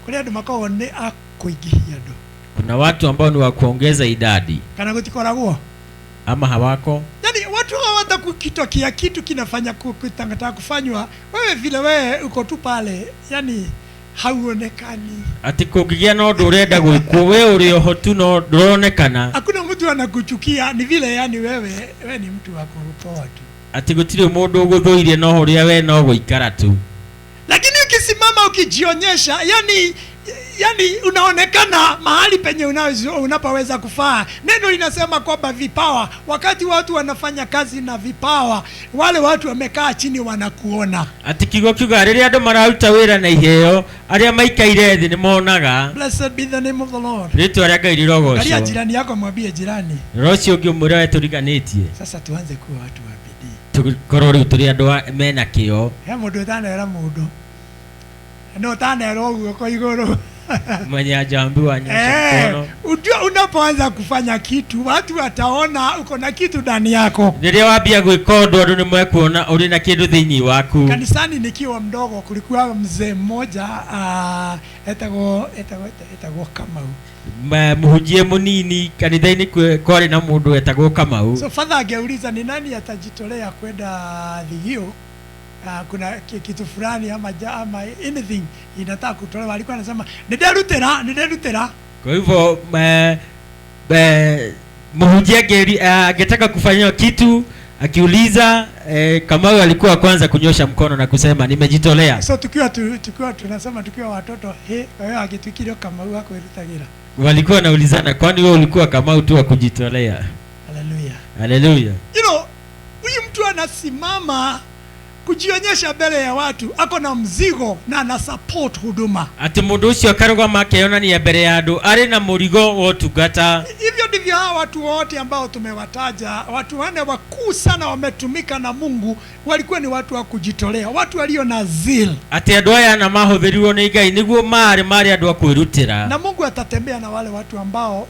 Kuna andu makao ni akuingihia andu. Kuna watu ambao ni wa kuongeza idadi Kana gutikoragwo ama hawako. Yani watu hawata kukitokia kitu kinafanya kutangata kufanywa, wewe vile wewe uko tu pale, yani hauonekani. Ati kugigia no ndu urenda gwikwo we uri oho tu no nduronekana. Hakuna mtu anakuchukia, ni vile yani wewe ni mtu wa kupoa tu. Ati gutire mundu uguthuirie no uria we no guikara tu. Lakini ukisimama ukijionyesha, yani unaonekana mahali penye unapoweza kufaa. Neno linasema kwamba vipawa, wakati watu wanafanya kazi na vipawa, wale watu wamekaa chini wanakuona. Ati kigo kiuga riria andu mararuta wira na iheo, aria maikaire thi ni monaga. Blessed be the name of the Lord. Ritu aria Ngai rirogocio. Karia jirani yako, mwambie jirani, rocio ngimwira we turiganitie. Sasa tuanze kuwa watu wa bidii. Tukorwo riu turi andu mena kio. He mundu utanera mundu. No tanera uguo kwa iguru. Mwenye ajambiwa nyosha mkono. Unajua unapoanza kufanya kitu, watu wataona uko na kitu ndani yako. Riria wambia gwika undu andu nimwekuona uri na kindu thiini waku. Kanisani nikiwa mdogo kulikuwa mzee mmoja etagwo Kamau. Muhunjie munini kanitha-ini kwari na mundu etagwo Kamau. So father angeuliza ni nani atajitolea kwenda Thigio, kuna kitu fulani ama anything inataka kutolewa, alikuwa anasema niderutera. Kwa hivyo muhunjie angetaka kufanya kitu, akiuliza Kamau alikuwa kwanza kunyosha mkono na kusema nimejitolea. So tukiwa tunasema tukiwa watoto, wewe akitukirio Kamau wako irutagira. Walikuwa naulizana, kwani wewe ulikuwa Kamau tu wa kujitolea? Haleluya. Haleluya. Huyu mtu anasimama kujionyesha mbele ya watu, ako na mzigo na ana support huduma. Ati mundu ucio akarugama akiona ni mbere ya andu ari na murigo wa utungata. Hivyo ndivyo hawa watu wote ambao tumewataja, watu wanne wakuu sana wametumika na Mungu, walikuwa ni watu wa kujitolea, watu walio na zeal. Ati andu aya na mahuthirirwo ni Ngai niguo mari andu a kwirutira. Na Mungu atatembea na wale watu ambao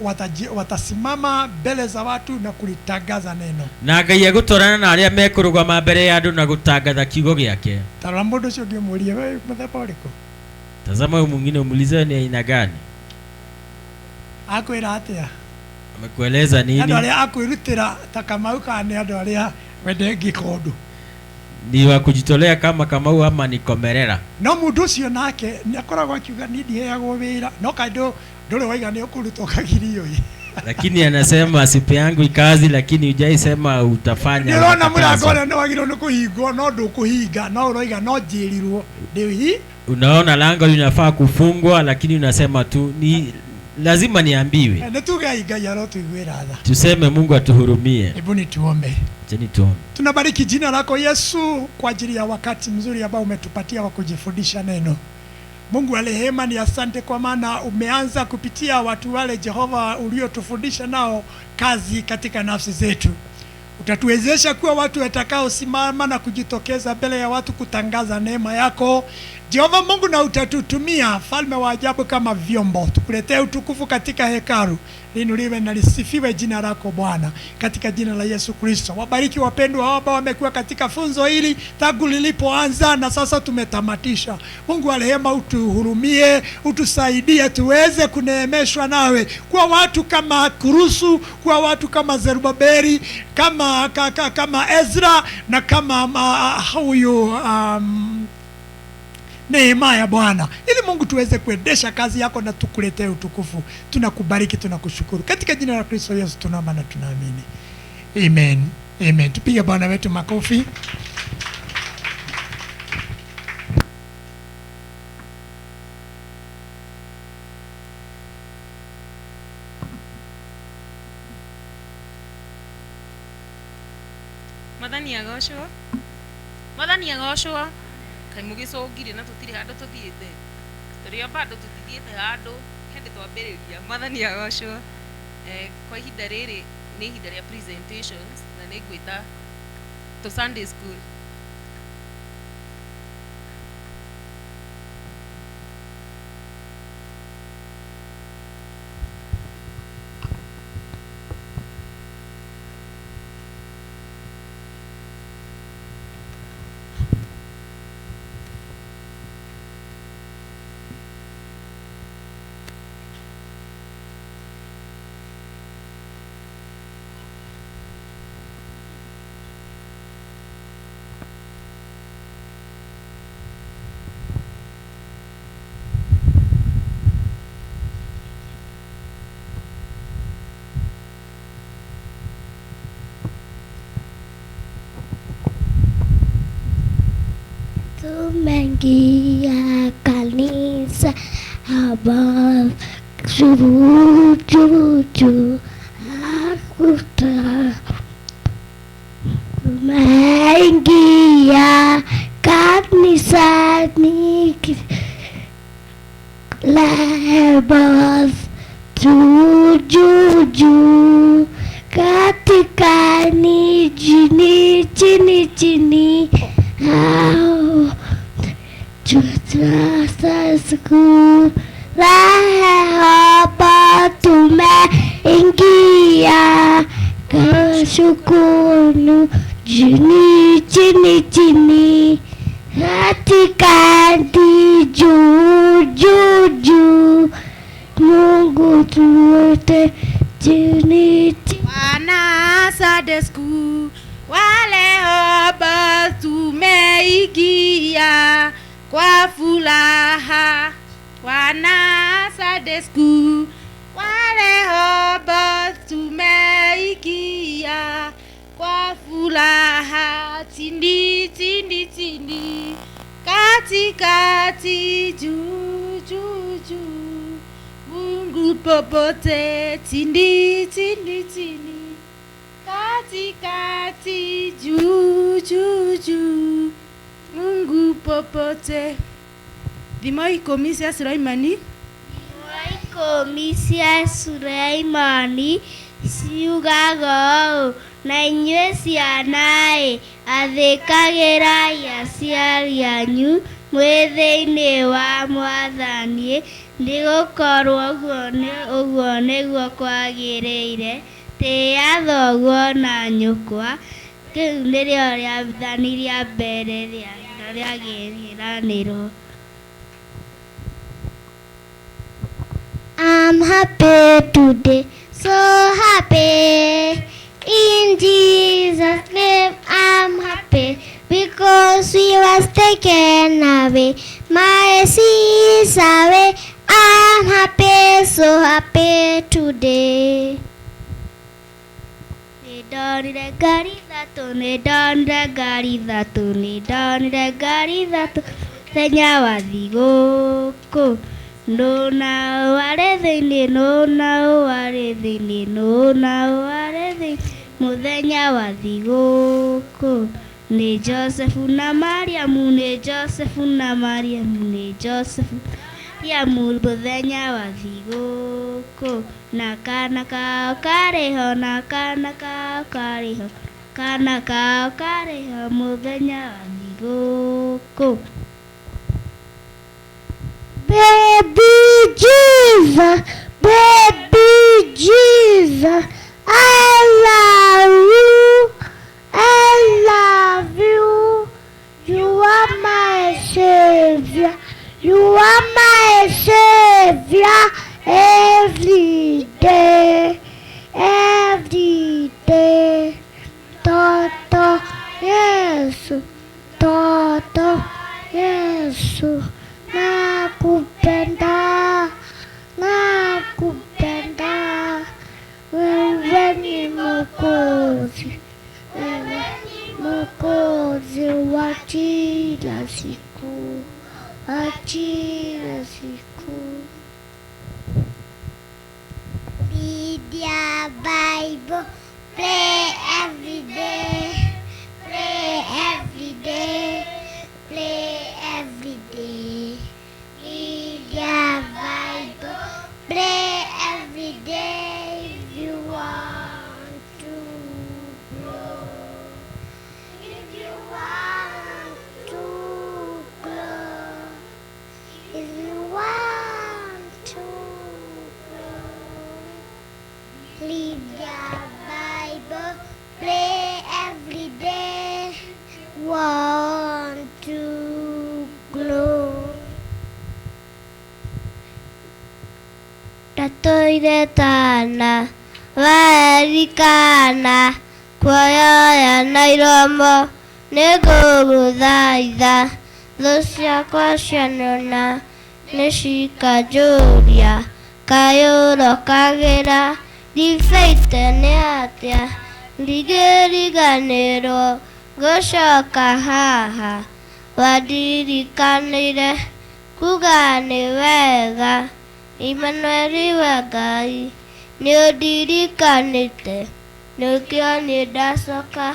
watasimama mbele za watu na kulitangaza neno. Na Ngai agutwarana na aria mekurugama mbere ya andu na gutangatha kiugo giake. Tara mundu ucio ngimuria wewe muthemba uriku? Tazama huyu mwingine umuulize ni aina gani? Akwira atia? Amekueleza nini? Andu aria akwirutira ta Kamau kana ni andu aria wende gikondu? Ni wa kujitolea kama Kamau ama ni komerera? No mundu ucio nake ni akoragwo akiuga ni ndiheagwo wira, no kaindo ndure waiga ni ukurutwo kagirio yi. Lakini anasema sipe yangu ikazi, lakini hujaisema utafanya. Nirona murango na wagiro ni kuhingwo no ndukuhinga, no uroiga no njirirwo ndio hii. Unaona lango linafaa kufungwa, lakini unasema tu ni lazima niambiwe. Natugai Ngai arotuigwira tha. Tuseme Mungu atuhurumie. Hebu ni tuombe. Jeni tuombe. Tunabariki jina lako Yesu kwa ajili ya wakati mzuri ambao umetupatia wa kujifundisha neno. Mungu wa rehema, ni asante kwa maana umeanza kupitia watu wale Jehova uliotufundisha nao kazi katika nafsi zetu. Utatuwezesha kuwa watu watakao simama na kujitokeza mbele ya watu kutangaza neema yako Jehova Mungu, na utatutumia falme wa ajabu kama vyombo tukuletee utukufu katika hekalu. Linuliwe na lisifiwe jina lako Bwana, katika jina la Yesu Kristo. Wabariki wapendwa hao ambao wamekuwa katika funzo hili tangu lilipoanza na sasa tumetamatisha. Mungu wa rehema, utuhurumie, utusaidie tuweze kuneemeshwa nawe, kwa watu kama Kurusu, kwa watu kama Zerubabeli, kama Ezra na kama huyu Nehemia Bwana, ili Mungu tuweze kuendesha kazi yako na tukuletee utukufu. Tunakubariki, tunakushukuru katika jina la Kristo Yesu tunaomba na tunaamini. Amen. Amen. Tupige Bwana wetu makofi. Mwathani agocwo kai mugicungire na tutiri handu tuthiite turio bado tutithiite handu hindi twambiriria. Mwathani agocwo. Kwa ihinda riri ni ihinda ria presentations na ni ngwita to Sunday school. Tumeingia kanisa above juu juu juu akuta. Tumeingia kanisani above juu juu juu katika ni chini chini chini. Siku hapa tumeingia kashukuru chini chini chini katikati juu juu juu Mungu tuote chini chini. Wana Sunday school wale hapa tumeingia kwa furaha. Wana Sunday school wale hapa tumeingia kwa furaha. Tindi tindi tindi katikati juu juu juu Mungu popote. Tindi tindi tindi katikati juu juu juu Mungu popote. Dimoi komisia Sulaimani. Komisia Sulaimani ciugaga na inyuĩ ciana athĩkagĩrai aciari anyu mwĩ thĩinĩ wa Mwathani nĩgũkorwo ũguo nĩguo kwagĩrĩire. Tĩa thoguo na nyũkwa. Kĩu nĩrĩo rĩathani rĩa mbere rĩa gĩĩranĩro. I'm happy today, so happy. In Jesus' name I'm happy because He was taken away. My sins away. I'm happy, so happy today. Nidonire gari thatu thenya wa thigũkũ. Nona ware thĩinĩ mũthenya wa thigũkũ. Nĩ Josefu na Mariamu mũthenya wa thigũkũ. Na kana kao karĩho mũthenya wa thigũkũ. Baby Jesus, I love you, you are my savior, every day, Toto Yesu, nakupenda, wewe ni Mwokozi wa kila siku. Read your Bible, pray every day. Read your Bible, pray every day if you want to grow. If you want to grow. Read your Bible, pray every day. Want to grow. Tatoire tana varikana kwaya na iromo negoguthaitha thũ ciakwa cianona nĩcikajuria kayũrũkagĩra ndibaite nĩ atĩa ndigĩriganĩrwo gũcoka haha wadirikanire kuga nĩ wega. Emmanuel wa Ngai nĩ ũndirikanĩte, nĩkĩo nĩ ndacoka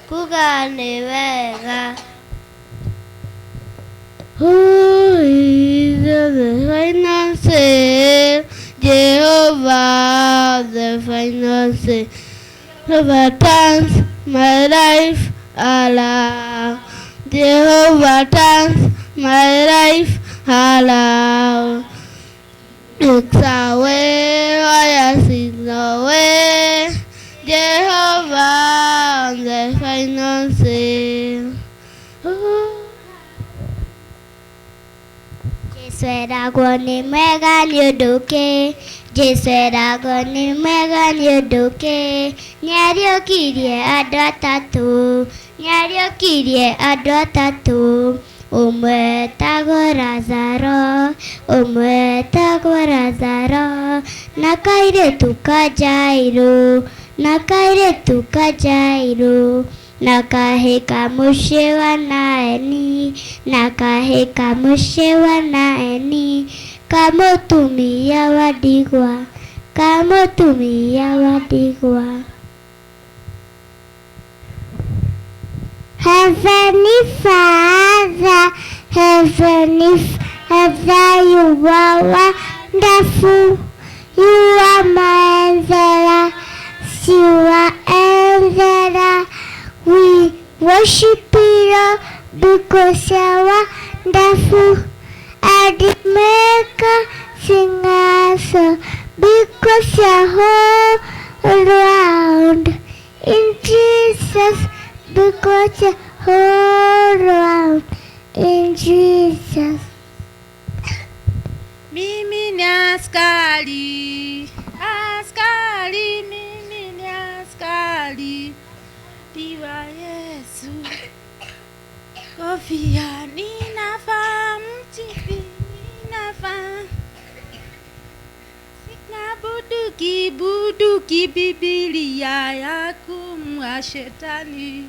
kuga nĩ wega. Who is the finances? Jehovah the finances. Jehovah turns my life around. Jehovah turns my life around. It's away, I see no way. Jehovah the finances. Jesu eragwo nĩ mwega nĩ ũndũ ũkĩ. Jesu eragwo nĩ mwega nĩ ũndũ ũkĩ. Nĩariũkirie andũ atatũ. Nĩariũkirie andũ atatũ. Ũmwe etagwo Lazaro. Ũmwe etagwo Lazaro. Na kairĩtu ka Jairũ. Na kairĩtu ka Jairũ. Na kahĩ ka mũciĩ wa Naeni. Na kahĩ ka mũciĩ wa Naeni. Ka mũtumia wa ndigwa. Ka mũtumia wa ndigwa. Heavenly Father, Heavenly Father, you are wonderful. You are my Emperor. You are Emperor. We worship you because you are wonderful. And it make us sing a song because you are all around. In Jesus, because you are all around. In Jesus. Mimi ni askari, askari, mimi ni askari. Diwa Yesu, kofia ninavaa, mchipi ninavaa. Buduki Biblia ya kumwa shetani.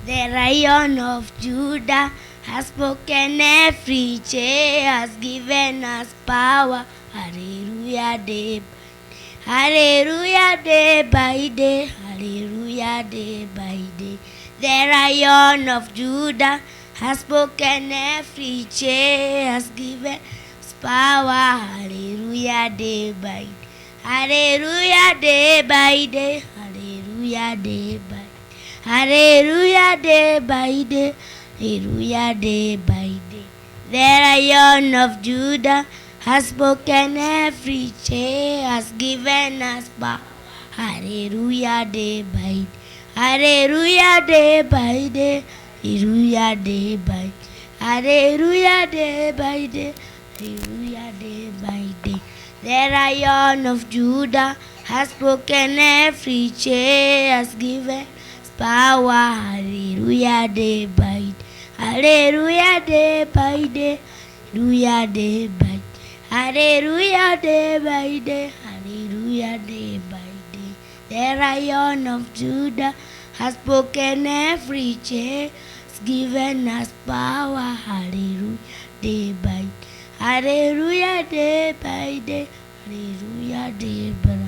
The Lion of Judah has spoken, every chain has given us power. Hallelujah, day by day. Hallelujah, day by day. The Lion of Judah has spoken, every chain has given us power. Hallelujah, day by day. Hallelujah, day by day. Hallelujah, day by day. Hallelujah, day by day. Hallelujah, day by day. The Lion of Judah has spoken, every chain has given us power. Hallelujah, day by day. Hallelujah, day by day. Hallelujah, day by day. Hallelujah, day by day. Hallelujah, day by day. The Lion of Judah has spoken, every chain has given power. Hallelujah, day by day. Hallelujah, day by day. Hallelujah, day by day. Hallelujah, day by day. Hallelujah, day by day. The Lion of Judah has spoken, every chain has given us power. Hallelujah, day by day. Hallelujah, day by day. Hallelujah, day by day.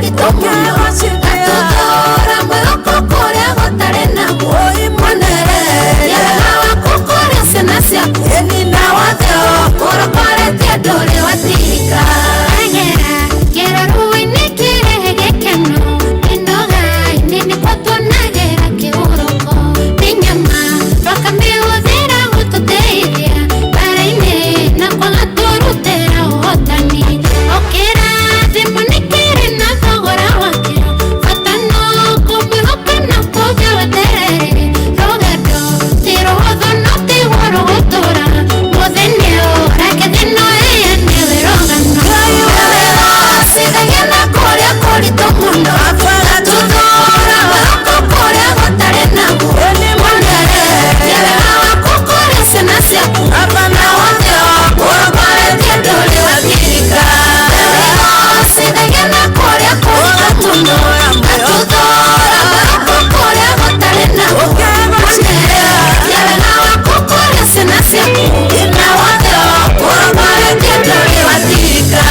kũritũ mũno atũthũra mwĩhoko kũrĩa gũtarĩ naguo mũnereria wega waku kũrĩ ciana ciaku na wothe ũkũrogoretie ndũrĩ watirika ngera rũĩ-inĩ kĩrehe gĩkeno inoga-inĩ nĩkuo tuonagĩra kĩhurũko nĩ nyama twakamĩhũthĩra gũtũteithia bara-inĩ na kwaga tũrutĩra ũhotani okĩra thimũ nĩ kĩrĩ na thogora wakĩo bata no kũmĩhoka na kũgĩa weterere rũgendo ti rũhũthũ no ti goro gũtũra mũthenya ũrake thĩno ĩya nĩwe rũgano cigagia na kũrĩa kũritũ mũno atũthũra wako kũrĩa gũtarĩ naguo mũnereria wega waku kũrĩ ciana ciaku na wothe ũkũrogoretie ndũrĩ watirika cigagia na kũrĩa kũritũ mũno atũthũra wako kũrĩa gũtarĩ naguo mũnereria wega waku kũrĩ ciana ciaku na wothe ũkũrogoretie ndũrĩ watirika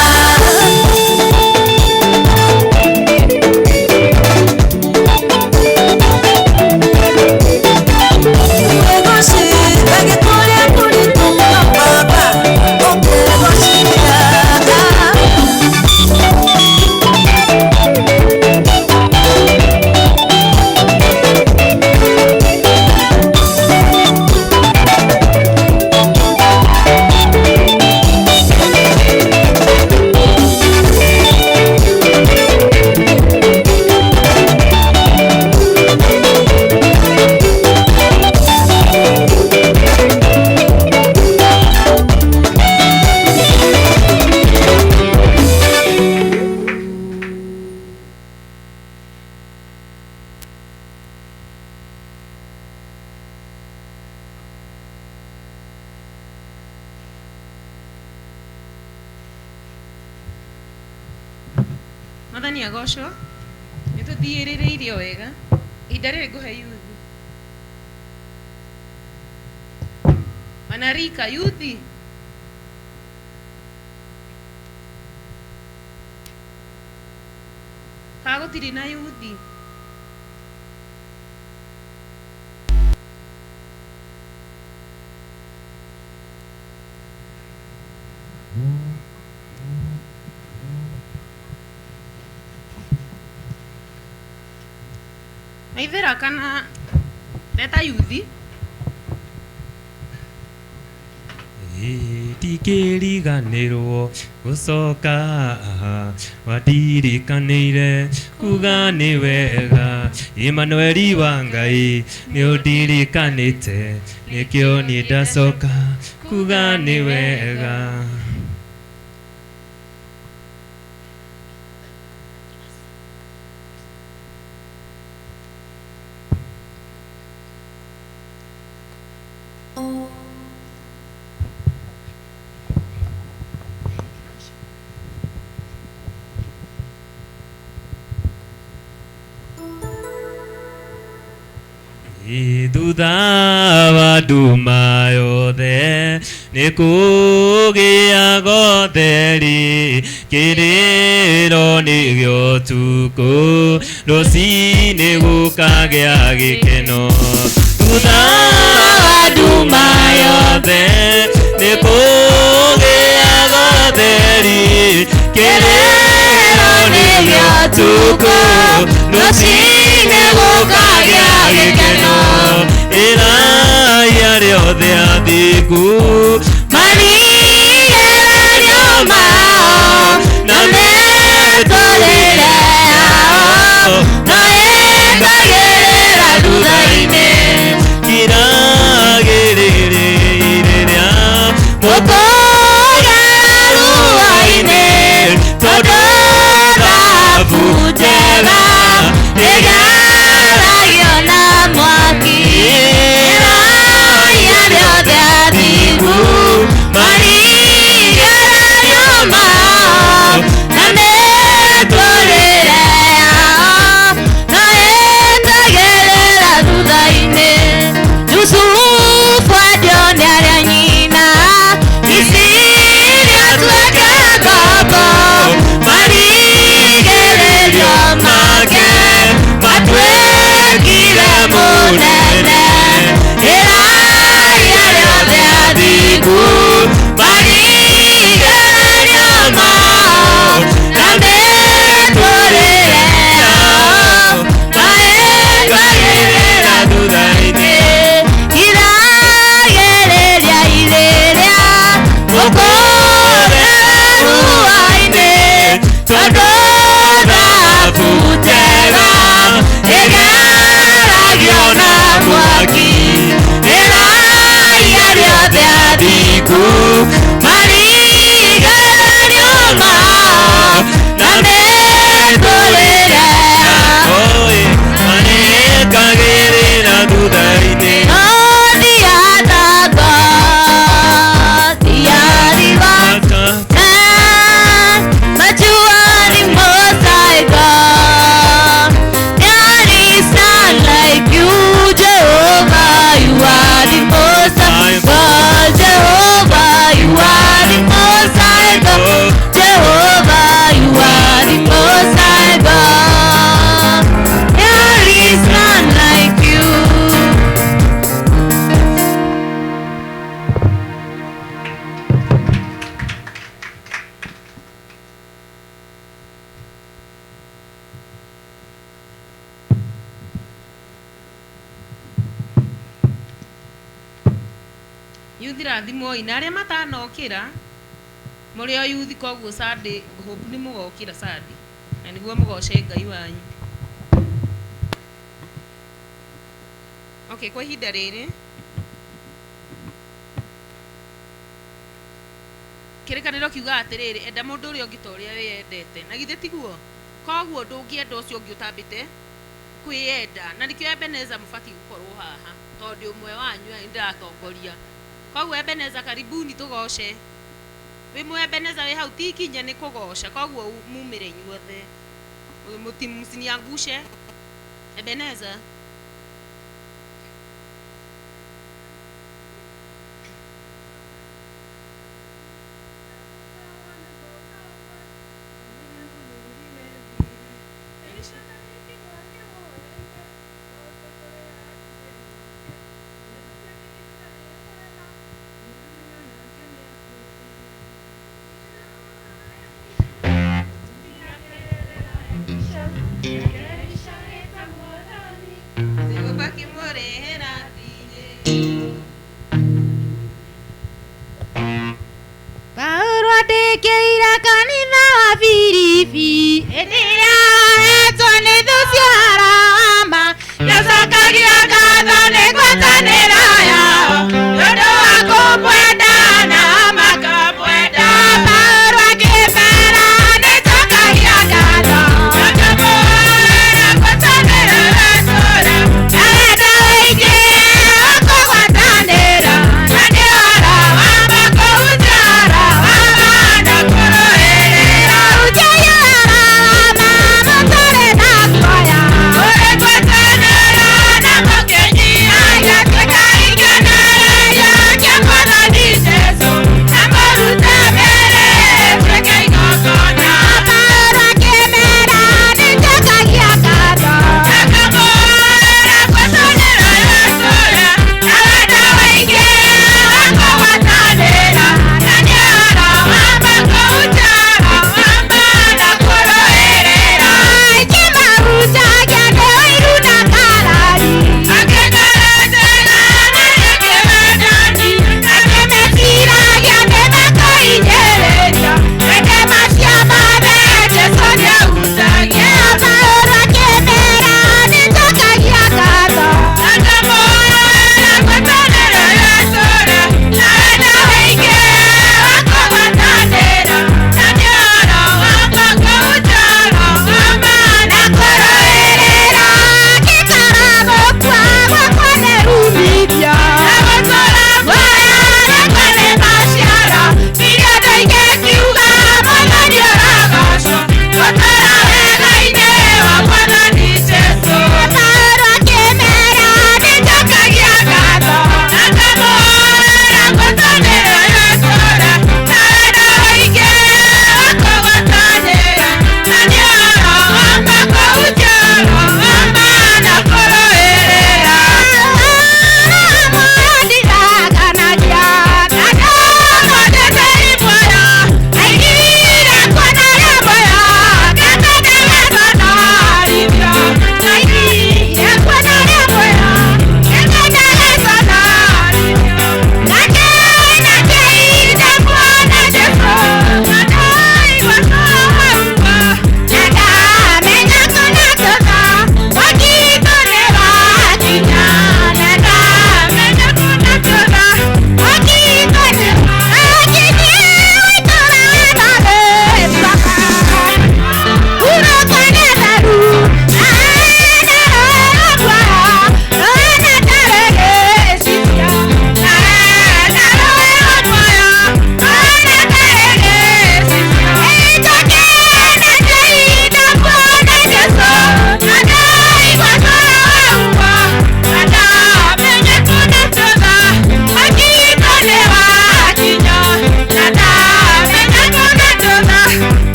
Mwathani agocwo nĩ tũthiĩrĩrĩirio wega ihinda rĩrĩ ngũhe yuthi wanarika yuthi kaa gũtirĩ na yuthi maithĩra kana ndeta yuthi tikĩriganĩrwo gũcoka wandirikanĩire kuga nĩ wega Emmanueli wa Ngai nĩ ũndirikanĩte nĩkĩo niĩ ndacoka kuga nĩ wega thutha wa nduma yothe nĩ kũgĩaga ũtheri kĩrĩro nĩgĩo ũtukũ rũcinĩ gũkagĩa gĩkeno thutha wa nduma yothe nĩ kũgĩaga ũtheri kĩrĩro nĩgĩo ũtukũ rũcinĩ gũkagĩa gĩkeno ĩraya rĩothe athingu marigĩrĩrio mao na metũrĩre yao no ĩkagĩrĩra thutha-inĩ kiragĩrĩrĩire rĩa mũkũgera ruo-inĩ tondũ thahabu njega ĩgeragio na mwaki ĩraya rĩothe athingu ithirathimo ina aria matanokira muri o youth koguo Sunday hope ni mugokira Sunday na niguo mugoce Ngai wanyu. Okay, kwa ihinda rĩrĩ kĩrĩkanĩro kiuga atĩrĩrĩ, enda mũndũ ũrĩa ũngĩ ta ũrĩa wĩyendete, na githĩ tiguo? Koguo ndũngĩenda ũcio ũngĩ ũtambĩte kwĩyenda, na nĩkĩo Ebeneza mũbatiĩ gũkorwo haha tondũ ũmwe wanyu nĩndĩratongoria. Koguo Ebeneza karibuni tũgoce. Wĩ mwe Ebeneza wĩ hau ti ikinya nĩ kũgoca, koguo mumĩre inyuothe msiniangushe. Ebeneza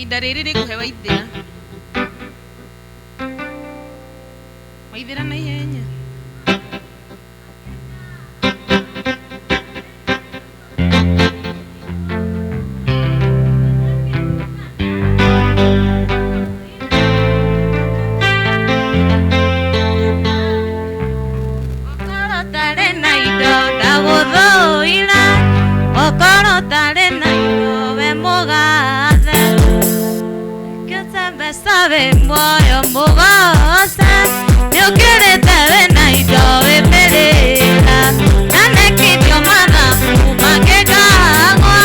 ihinda rĩrĩ rĩkuhe Waithĩra. Waithĩra na ihenya. moyo mugoca niukirite wina indo wimirira na nekithio mathabu makigagwa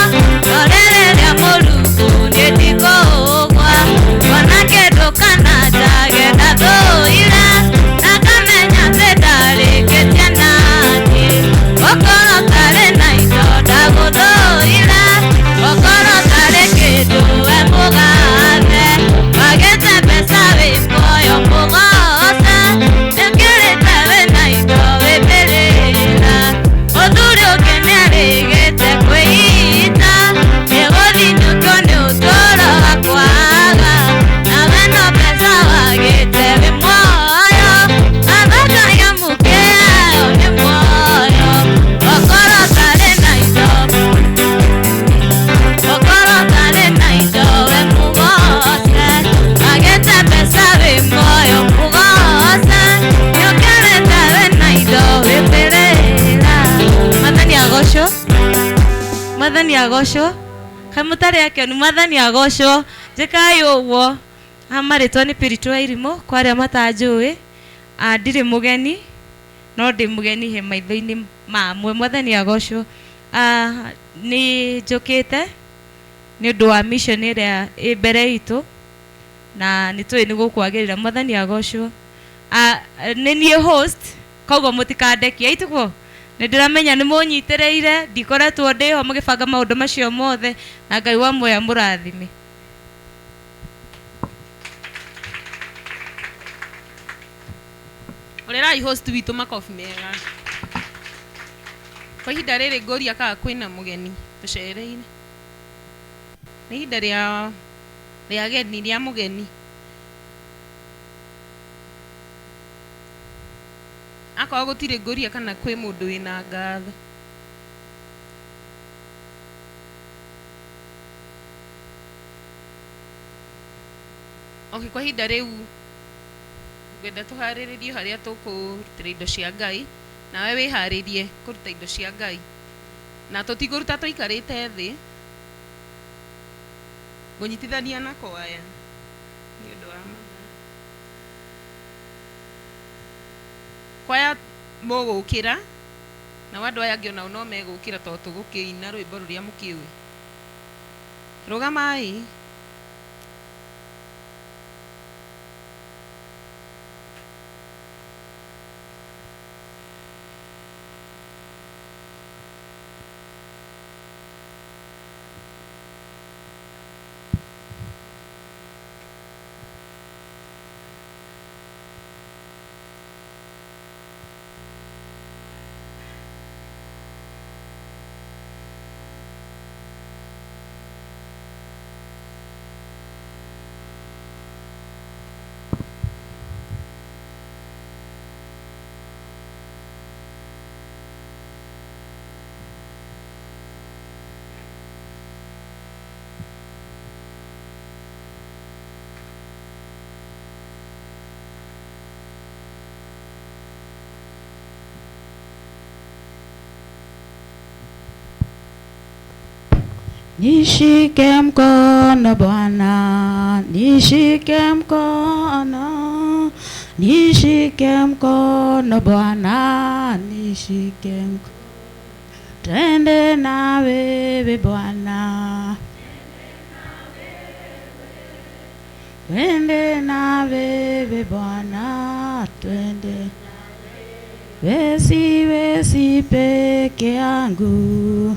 rorereria Mulungu nindikugwa ona kindu kana njagenda thuire na ngamenya ati ndarĩkĩtie naniĩ okorwo tarĩ na indo ndagũthũire okorwo tarĩ kĩndũ we mũgathe wagĩte mbeca wĩ muoyo mũgoca nĩũkĩrĩte wĩna indo wĩmbĩrĩra mũthuri ũngĩ nĩarĩgĩte kwĩita nĩgũthinyũkio nĩ ũtũũro wa kwaga nawe no mbeca wagĩte wĩ muoyo athakaga mũkĩayo nĩ muoyo okorwo tarĩ na indo okorwo tarĩ na indo we mũgoce wagĩte mbeca wĩ muoyo mũgoce nĩũkĩrĩte wĩna indo wĩmbĩrĩra Mwathani agocwo Mwathani agocwo kaĩ mũtarĩ akenu Mwathani agocwo njĩkai ũguo marĩtwa nĩ Piritu wa Irimũ kwa arĩa matanjũĩ ndirĩ mũgeni no ndĩ mũgeni he maitho-inĩ mamwe Mwathani agocwo nĩ njũkĩte nĩ ũndũ wa mission ĩrĩa ĩ mbere itũ na nĩ tũĩ nĩ gũkwagĩrĩra Mwathani agocwo nĩ niĩ host koguo mũtikandekie ituguo nĩ ndĩramenya nĩ mũnyitĩrĩire ndikoretwo ndĩho mũgĩbanga maũndũ macio mothe na Ngai wa muoyo mũrathime Orerai host witũ makobi mega kwa ihinda rĩrĩ ngũria kana kwĩna mũgeni tũcereire nĩ ihinda rĩa ageni rĩa mũgeni akorwo gũtirĩ ngũria kana kwĩ mũndũ wĩna ngatho kwa ihinda rĩu ngwenda tũharĩrĩrie harĩa tũkũrutĩra indo cia Ngai nawe wĩharĩrie kũruta indo cia Ngai na tũtikũruta tũikarĩte thĩ ngũnyitithania na kwaya nĩ ũndũ wa kwaya mũgũkĩra na andũ aya angĩ onao no megũkĩra tondũ tũgũkĩina rwĩmbo rũrĩa mũkĩũĩ rũgamai Nishike mkono Bwana, nishike mkono, nishike mkono Bwana, nishike mkono, twende na wewe Bwana, twende na wewe Bwana, twende, wesi peke yangu.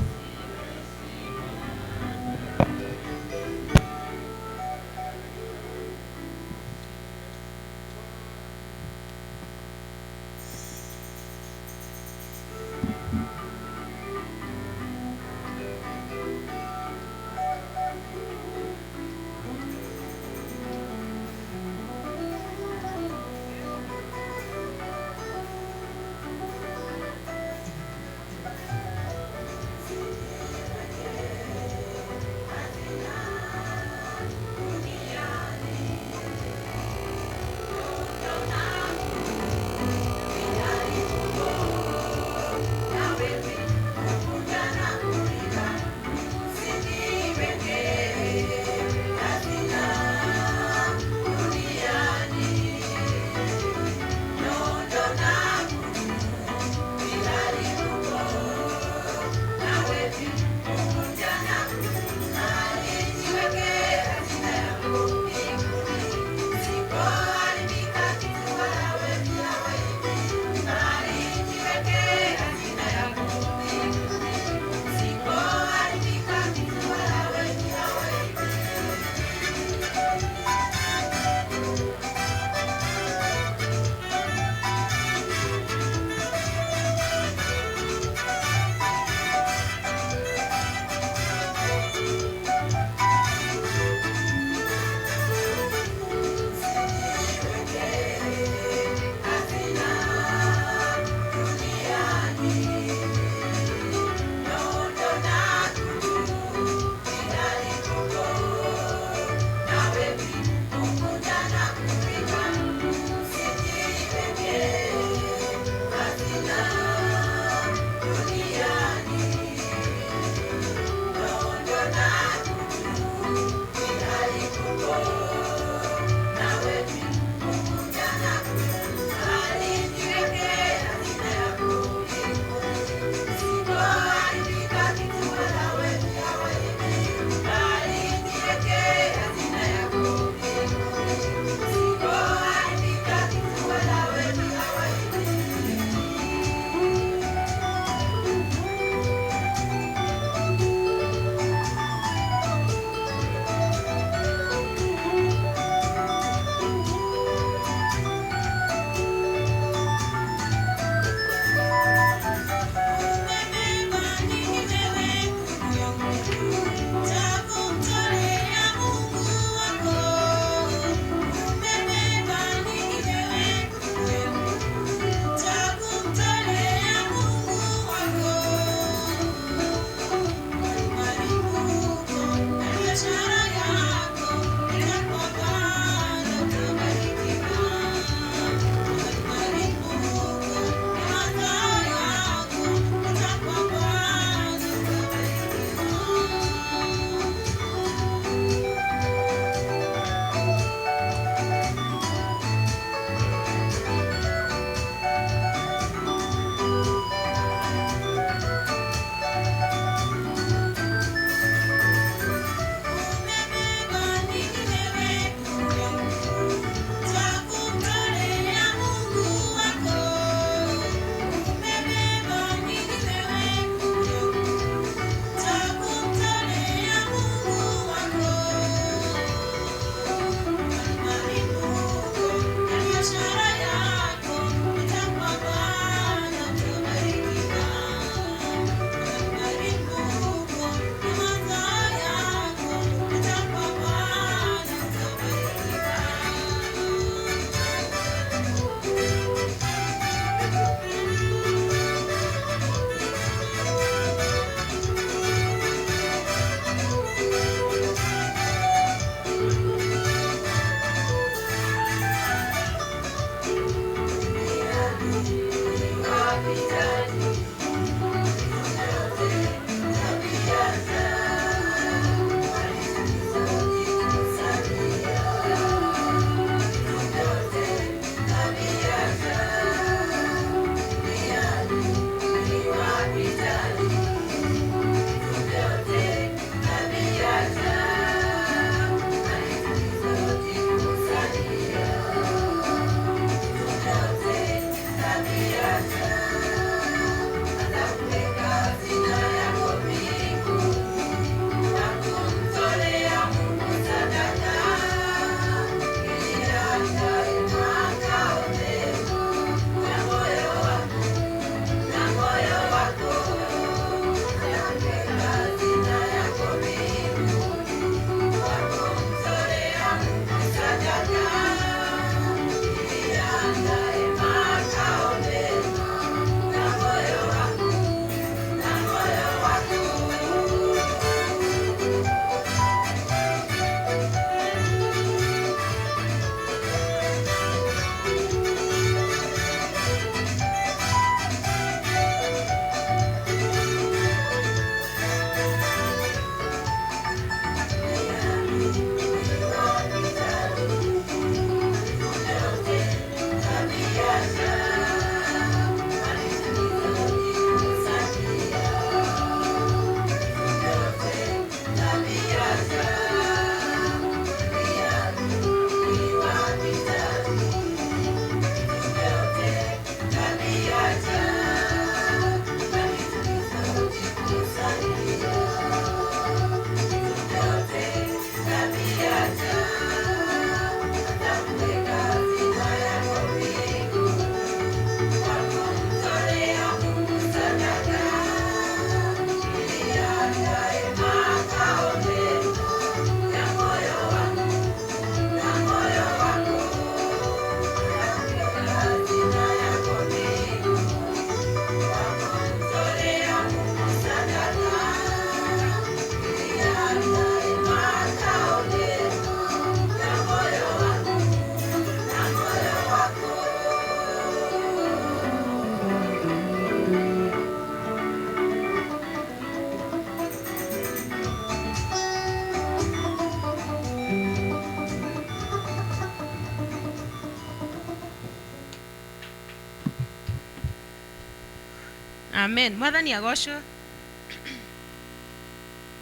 amen mwathani agocwo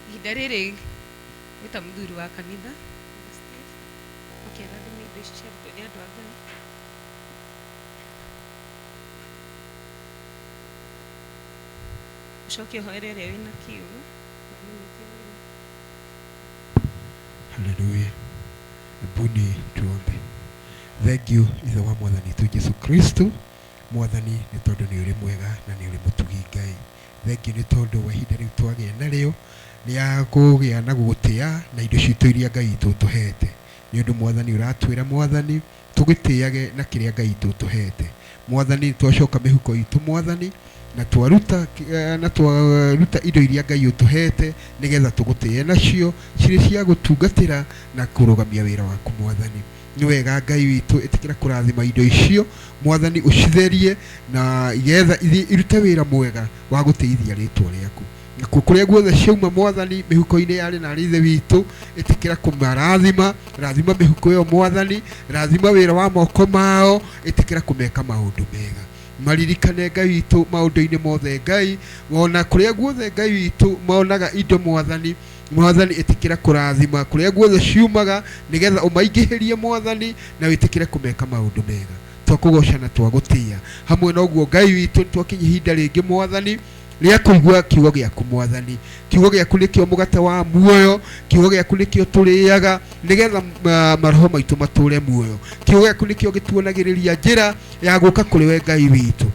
ihinda rĩrĩ gwĩta mũthuri wa kanitha ũkĩrathima indo ici ciarutwo nĩ andũ a Ngai. Ucoke ũhoere ũrĩa wĩna kiugo. Haleluya. Mbuni tuombe. Thank you ithe wa mwathani tu Yesu Kristo. Mwathani nĩ tondũ nĩ ũrĩ mwega na nĩ ũrĩ mũtugi Ngai. Thank you nĩ tondũ wa ihinda rĩu twagĩa narĩo nĩ ya kũgĩa na gũgũtĩa na indo citũ iria Ngai itũ tũhete. Nĩ ũndũ mwathani ũratwĩra mwathani tũgĩtĩage na kĩrĩa Ngai itũ tũhete. Mwathani twacoka mĩhuko itũ mwathani na twaruta indo iria Ngai ũtũhete nĩgetha tũgũtĩe nacio cirĩ cia gũtungatĩra na kũrũgamia wĩra waku mwathani. Nĩ wega Ngai witũ ĩtĩkĩra kũrathima indo icio mwathani ũcitherie na igetha irute wĩra mwega wa gũteithia rĩtwa rĩaku. Na kũrĩa guothe ciauma mwathani mĩhuko-inĩ yarĩ na ithe witũ ĩtĩkĩra kũmarathima, rathima mĩhuko ĩyo mwathani, rathima wĩra wa moko mao, ĩtĩkĩra kũmeka maũndũ mega. Maririkane Ngai witũ maũndũ-inĩ mothe Ngai, ona kũrĩa guothe Ngai witũ monaga indo mwathani ĩtĩkĩra kũrathima kũrĩa guothe ciumaga nĩgetha ũmaingĩhĩrie mwathani na wĩtĩkĩre kũmeka maũndũ mega. Twakũgoca na twagũtĩa hamwe na ũguo Ngai witũ twakinya ihinda rĩngĩ mwathani rĩa kũigua kiugo gĩaku mwathani. Kiugo gĩaku nĩkĩo mũgate wa muoyo, kiugo gĩaku nĩkĩo tũrĩaga nĩgetha maroho maitũ matũre muoyo. Kiugo gĩaku nĩkĩo gĩtuonagĩrĩria njĩra ya gũka kũrĩ we Ngai witũ.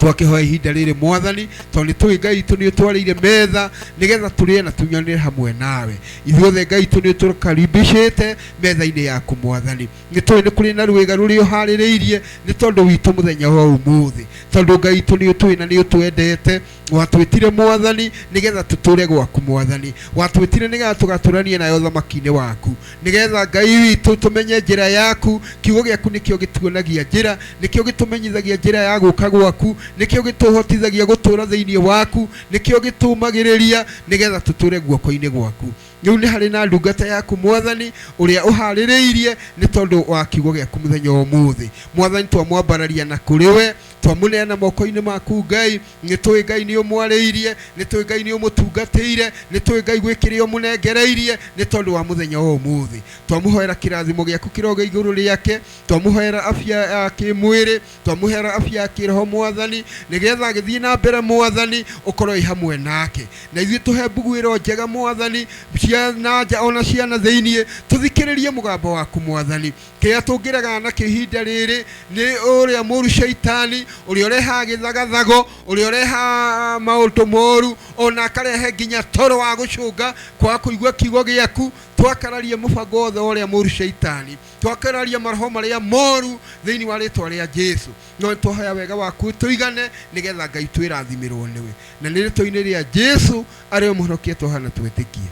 Twakihoya ihinda rĩrĩ mwathani tondũ nĩ tũĩ Ngai witũ nĩ ũtwarĩire metha nĩgetha tũrĩe na tunyanĩre hamwe nawe. Ithuothe Ngai witũ nĩ ũtũkaribicĩte metha-inĩ yaku mwathani. Nĩ tũĩ nĩ kũrĩ na rwĩga rũrĩa ũharĩrĩirie nĩ tondũ witũ mũthenya wa ũmũthĩ, tondũ Ngai witũ nĩ ũtũĩ na nĩ ũtwendete. Watwĩtire mwathani nĩgetha tũtũre gwaku mwathani, watwĩtire nĩgetha tũgatũranie nayo thamaki-inĩ waku, nĩgetha Ngai witũ tũmenye njĩra yaku. Kiugo gĩaku nĩkĩo gĩtuonagia njĩra, nĩkĩo gĩtũmenyithagia njĩra ya gũka gwaku, nĩkĩo gĩtũhotithagia gũtũra thĩinĩ waku, nĩkĩo gĩtũmagĩrĩria nĩgetha tũtũre guoko-inĩ gwaku. Rĩu nĩ harĩ na ndungata yaku mwathani ũrĩa ũharĩrĩirie nĩ tondũ wa kiugo gĩaku mũthenya wa ũmũthĩ mwathani. Twamwambararia na kũrĩ we, twamũneana moko-inĩ maku Ngai. Nĩ tũĩ Ngai nĩ ũmwarĩirie, nĩ tũĩ Ngai nĩ ũmũtungatĩire, nĩ tũĩ Ngai gwĩkĩrĩa ũmũnengereirie nĩ tondũ wa mũthenya wa ũmũthĩ. Twamũhoera kĩrathimo gĩaku kĩroge igũrũ rĩake, twamũhoera afya ya kĩmwĩrĩ, twamũhoera afya ya kĩroho mwathani, nĩgetha agĩthiĩ na mbere mwathani ũkorwo ĩ hamwe nake. Na ithuĩ tũhe mbuguĩro njega mwathani, ciana nja ona ciana thĩinĩ, tũthikĩrĩrie mũgambo waku mwathani. Kĩrĩa tũngĩregana nakĩo ihinda rĩrĩ nĩ ũrĩa mũru Shaitani, ũrĩa ũrehaga gĩthagathago, ũrĩa ũrehaga maũndũ moru, ona akarehe nginya toro wa gũcũnga kwa kũigua kiugo gĩaku. Twakararia mũbango wothe ũrĩa mũru Shaitani, twakararia maroho marĩa moru thĩinĩ wa rĩtwa rĩa Jesũ. No twahoya wega waku tũigane nĩgetha Ngai twĩrathimirwo nĩwe, na nĩ rĩtwa-inĩ rĩa Jesũ arĩ mũhonokia twahana twĩtĩkie.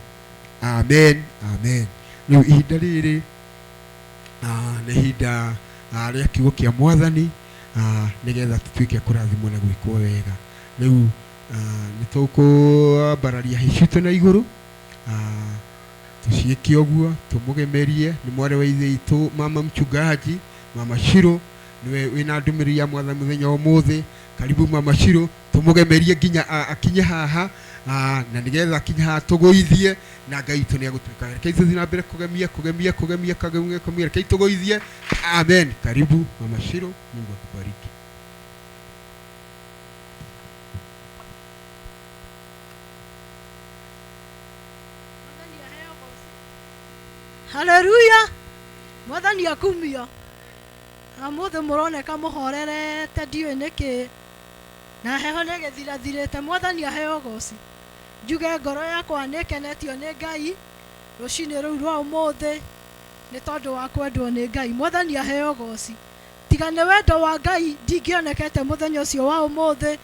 Amen, amen. Rĩu ihinda rĩrĩ nĩ ihinda rĩa kiugo kĩa mwathani nĩgetha tũtuĩke kũrathimwo na gwĩkwo wega. Rĩu nĩ tũkũambararia hicitũ na igũrũ, tũciĩke ũguo, tũmũgemerie. Nĩ mwarĩ wa ithe itũ mama mchungaji, mama Shiro, niwe wĩna ndũmĩrĩri ya mwathani mũthenya wa ũmũthĩ. Karibu mama Shiro, tũmũgemerie nginya akinye haha, na nĩgetha akinye haha tũgũithie na Ngai witũ nĩ agũtuĩka. Reke ithuĩ na mbere kũgemia, reke tũgũithie. Amen. Karibu mama Shiro, Mungu akubariki. Haleluya. Mwathani akumia. Amothe mũroneka mũhorerete ndiũĩ nĩkĩ, na heho nĩgĩthirathirĩte. Mwathani aheo goci. Njuge ngoro yakwa nĩkenetio nĩ Ngai rũcinĩ rũu rwa ũmũthĩ nĩ tondũ wa kwendwo nĩ Ngai. Mwathani aheo goci. Tiga nĩ wendo wa Ngai ndingĩonekete mũthenya ũcio wa ũmũthĩ,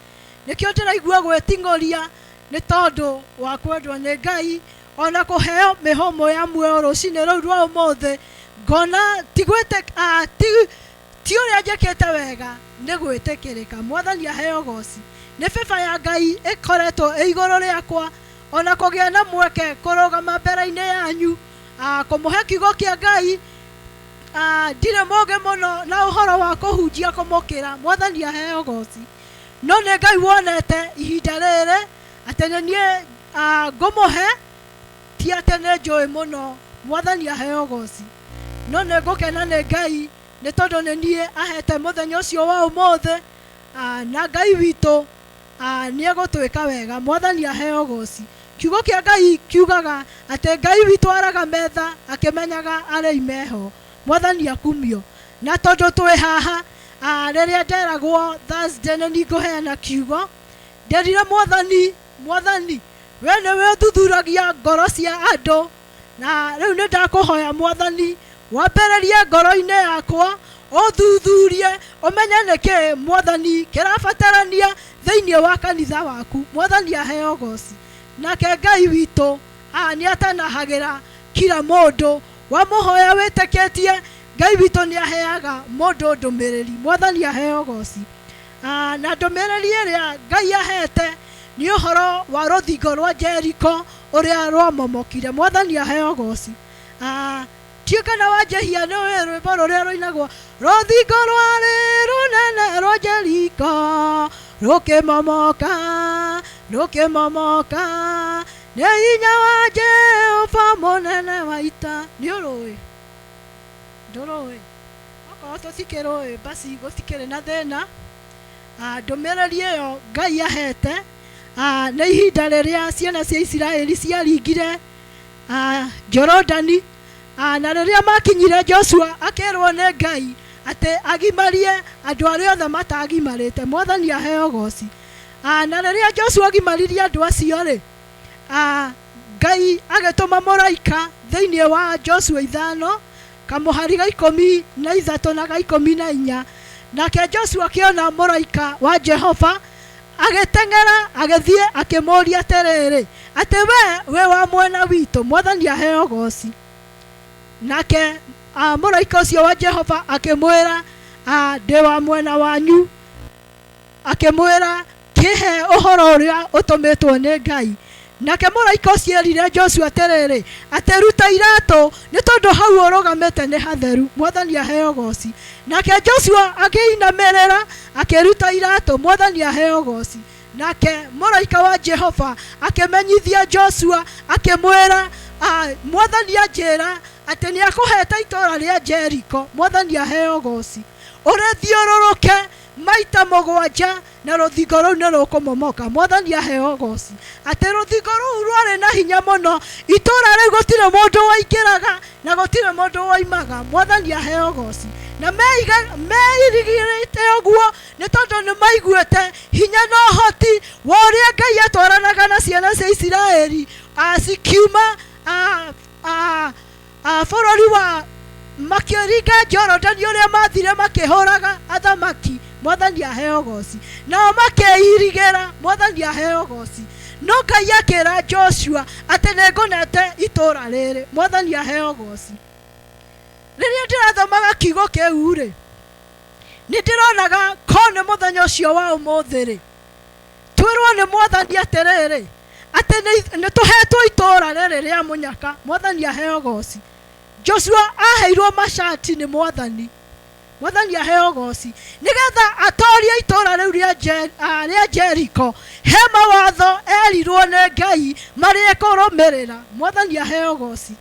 nĩkĩo ndĩraigua gwĩting'ũria nĩ tondũ wa kwendwo nĩ Ngai, ona kũheo mĩhũmũ ya muoyo rũcinĩ rũu rwa ũmũthĩ. Ngona ti ũrĩa njĩkĩte wega nĩ gwĩtĩkĩrĩka. Mwathani aheo goci. Nĩ beba ya Ngai ĩkoretwo ĩ igũrũ rĩakwa, ona kũgĩa na mweke kũrũgama mbere-inĩ yanyu kũmũhe kiugo kĩa Ngai. Ndirĩ mũũgĩ mũno na ũhoro wa kũhunjia kũmũkĩra. Mwathani aheo goci. no nĩ Ngai wonete ihinda rĩrĩ atĩ nĩ niĩ ngũmũhe ti atĩ nĩ njũĩ mũno. Mwathani aheo goci. No nĩ ngũkena nĩ Ngai nĩ tondũ nĩ niĩ ahete mũthenya ũcio wa ũmũthĩ, na Ngai witũ nĩ egũtwĩka wega. Mwathani aheo goci. Kiugo kĩa Ngai kiugaga atĩ Ngai witũ araga metha akĩmenyaga arĩa meho. Mwathani akumio. Na tondũ twĩ haha rĩrĩa nderagwo Thursday nĩ ngũheana kiugo, nderire Mwathani we nĩwe ũthuthuragia ngoro cia andũ, na rĩu nĩ ndakũhoya Mwathani wambĩrĩrie ngoro-inĩ yakwa, ũthuthurie ũmenye nĩkĩ Mwathani kĩrabatarania thĩinĩ wa kanitha waku. Mwathani aheo goci. Nake Ngai witũ nĩ atanahagĩra kila mũndũ wamũhoya wĩtĩkĩtie. Ngai witũ nĩ aheaga mũndũ ndũmĩrĩri. Mwathani aheo goci. Na ndũmĩrĩri ĩrĩa Ngai ahete nĩ ũhoro wa rũthingo rwa Jeriko ũrĩa rwamomokire. Mwathani aheo goci. Tiũkana wanjehia nĩ rwĩmbo rũrĩa rũinagwo, rũthingo rwarĩ rũnene rwa Jeriko rũkĩmomoka nĩ hinya wa Jehova mũnene wa ita. Nĩ ũrũĩ? Ndũrũĩ? Okorwo tũtikĩrũĩ basi gũtikĩrĩ na thĩna. Ndũmĩrĩri ĩyo Ngai ahete nĩ ihinda rĩrĩa ciana cia Isiraeli ciaringire Jorodani, na rĩrĩa makinyire Joshua akĩrwo nĩ Ngai atĩ agimarie andũ arĩa othe matagimarĩte. Mwathani aheo goci. Na rĩrĩa Joshua agimaririe andũ acio-rĩ, Ngai agĩtũma mũraika thĩinĩ wa Joshua 5, kamũhari ga 13 na ga 14. Nake Joshua akĩona mũraika wa Jehova agĩteng'era agĩthiĩ akĩmũria atĩrĩrĩ atĩ we wa mwena witũ. Mwathani aheo goci. Nake mũraika ũcio wa Jehova akĩmwĩra ndĩ wa mwena wanyu, akĩmwĩra kĩhe ũhoro ũrĩa ũtũmĩtwo nĩ Ngai. Nake mũraika ũcio erire Joshua atĩrĩrĩ atĩ ruta iratũ nĩ tondũ hau ũrũgamĩte nĩ hatheru. Mwathani aheo goci. Nake Joshua akĩinamĩrĩra akĩruta iratũ. Mwathani aheo goci. Nake mũraika wa Jehova akĩmenyithia Joshua akĩmwĩra Mwathani anjĩra atĩ nĩ akũhete itũũra rĩa Jeriko. Mwathani aheo goci. Ũrĩthiũrũrũke maita 7 na rũthingo rũu nĩ rũkũmomoka. Mwathani aheo goci. Atĩ rũthingo rũu rwarĩ na hinya mũno, itũũra rĩu gũtirĩ mũndũ waingĩraga na gũtirĩ mũndũ waimaga. Mwathani aheo goci. Na meirigĩrĩte ũguo nĩ tondũ nĩ maiguĩte hinya na ũhoti wa ũrĩa Ngai atwaranaga na ciana cia Isiraeli cikiuma bũrũri wa makĩringa Jorodani ũrĩa mathire makĩhũraga athamaki. Mwathani aheo goci. Nao makeirigĩra. Mwathani aheo goci. No Ngai akĩra Joshua atĩ nĩ ngũnete itũũra rĩrĩ. Mwathani aheo goci. Rĩrĩa ndĩrathomaga kiugo kĩu-rĩ, nĩ ndĩronaga ko nĩ mũthenya ũcio wa ũmũthĩ-rĩ, twĩrwo nĩ Mwathani atĩrĩrĩ atĩ nĩ tũhetwo itũũra rĩrĩ rĩa mũnyaka. Mwathani aheo goci. Joshua aheirwo macati nĩ Mwathani. Mwathani aheo goci. Nĩgetha atorie itũũra rĩu rĩa Jeriko, he mawatho erirwo nĩ Ngai marĩ ekũrũmĩrĩra. Mwathani aheo goci.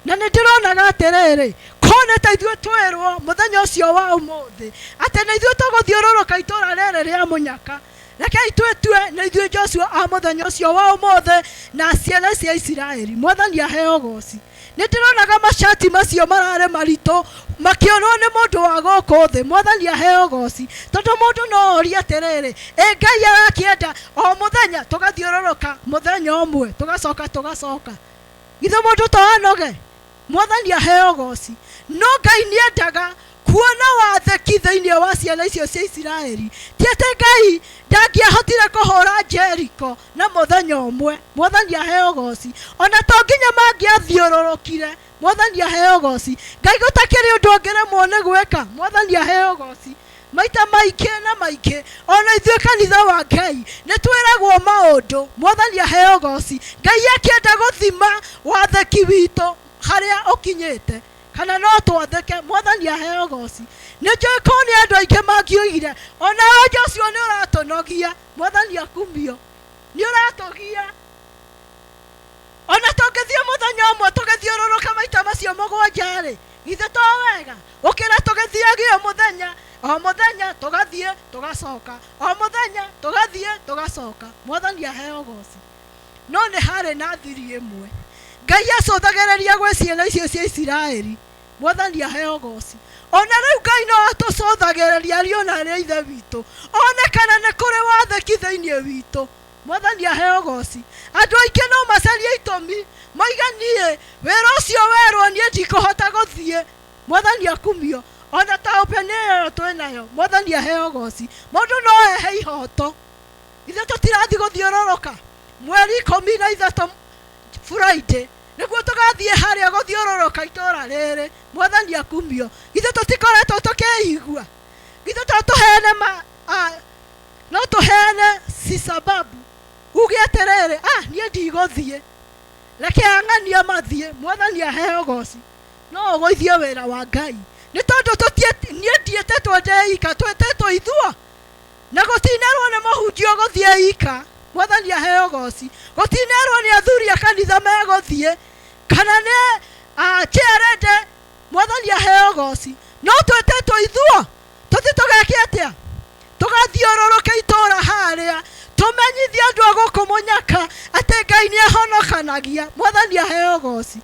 Na nĩ ndĩronaga atĩrĩrĩ ko nĩ ta ithuĩ twĩrwo mũthenya ũcio wa ũmũthĩ atĩ nĩ ithuĩ tũgũthiũrũrũka itũũra rĩrĩ rĩa mũnyaka. Rekei twĩtue nĩ ithuĩ Joshua mũthenya ũcio wa ũmũthĩ na ciana cia Isiraeli. Mwathani aheo goci. Nĩ ndĩronaga macati macio mararĩ maritũ makĩonwo nĩ mũndũ wa gũkũ thĩ. Mwathani aheo goci. Tondũ mũndũ no orie atĩrĩrĩ Ngai arakĩenda o mũthenya tũgathiũrũrũka mũthenya ũmwe tũgacoka. Githĩ mũndũ to anoge? Mwathani aheo goci. No Ngai nĩendaga kuona watheki thĩinĩ wa ciana icio cia Isiraeli. Ti atĩ Ngai ndangĩahotire kũhũra Jeriko na mũthenya ũmwe. Mwathani aheo goci. Ona to nginya mangĩathiũrũrũkire. Mwathani aheo goci. Ngai gũtakĩrĩ ũndũ ũngĩremwo nĩ gwĩka. Mwathani aheo goci. Maita maingĩ na maingĩ ona ithuĩ kanitha wa Ngai nĩ twĩragwo maũndũ. Mwathani aheo goci. Ngai akĩenda gũthima watheki witũ harĩa ũkinyĩte kana no twatheke mwathani aheo goci nä njå korwo nä andå aingä mangioigire onawe Joshua nä å ratånogia mwathani akumio nä å ratågia ona tå ngä thiä må thenya å mwe tå gä thiå rå rå ka maita macio må gwanja rä githä to wega å kä ra tå gä thiagä må thenya o må thenya tå gathiä tå gacoka o må thenya tå gathiä tå gacoka mwathani aheo goci no nä harä na thiri ä mwe Ngai acåthagä rä ria gwä ciana icio cia Isiraeli mwathani aheo goci ona rä u Ngai no atå cåthagä rä ria riona rä ithe witå onekana nä kå rä watheki thä-inä witå mwathani aheo goci andå aingä no macarie itåmi maiganie wä ra å cio werwo niä ndikå hota gå thiä mwathani akumio ona ta open ä yo twä nayo mwathani aheo goci må ndå no ehe ihoto ithe tå tirathi gå thiå rå rå ka mweri 13 Friday nĩguo tũgathiĩ harĩa gũthiũrũrũka itũũra rĩrĩ mwathani akumio ithe tũtikoretwo tũkĩigua ithe tũheane no tũheane si sababu uge atĩrĩrĩ niĩ ndigũthiĩ reke ang'ania mathiĩ mwathani aheo goci no ũgũithie wĩra wa Ngai nĩ tondũ niĩ ndiĩtĩtwo ndĩ ika twĩtĩtwo ithuo na gũtinerwo nĩ mũhunjia gũthiĩ ika mwathani aheo goci gũtinerwo nĩ athuri a kanitha megũthiĩ kana nĩ kĩarende mwathani aheo goci no twĩtĩtwo ithuo tũthi tũgeke atĩa tũgathiũrũrũka itũũra harĩa tũmenyithie andũ a gũkũ mũnyaka atĩ Ngai nĩ ahonokanagia mwathani aheo goci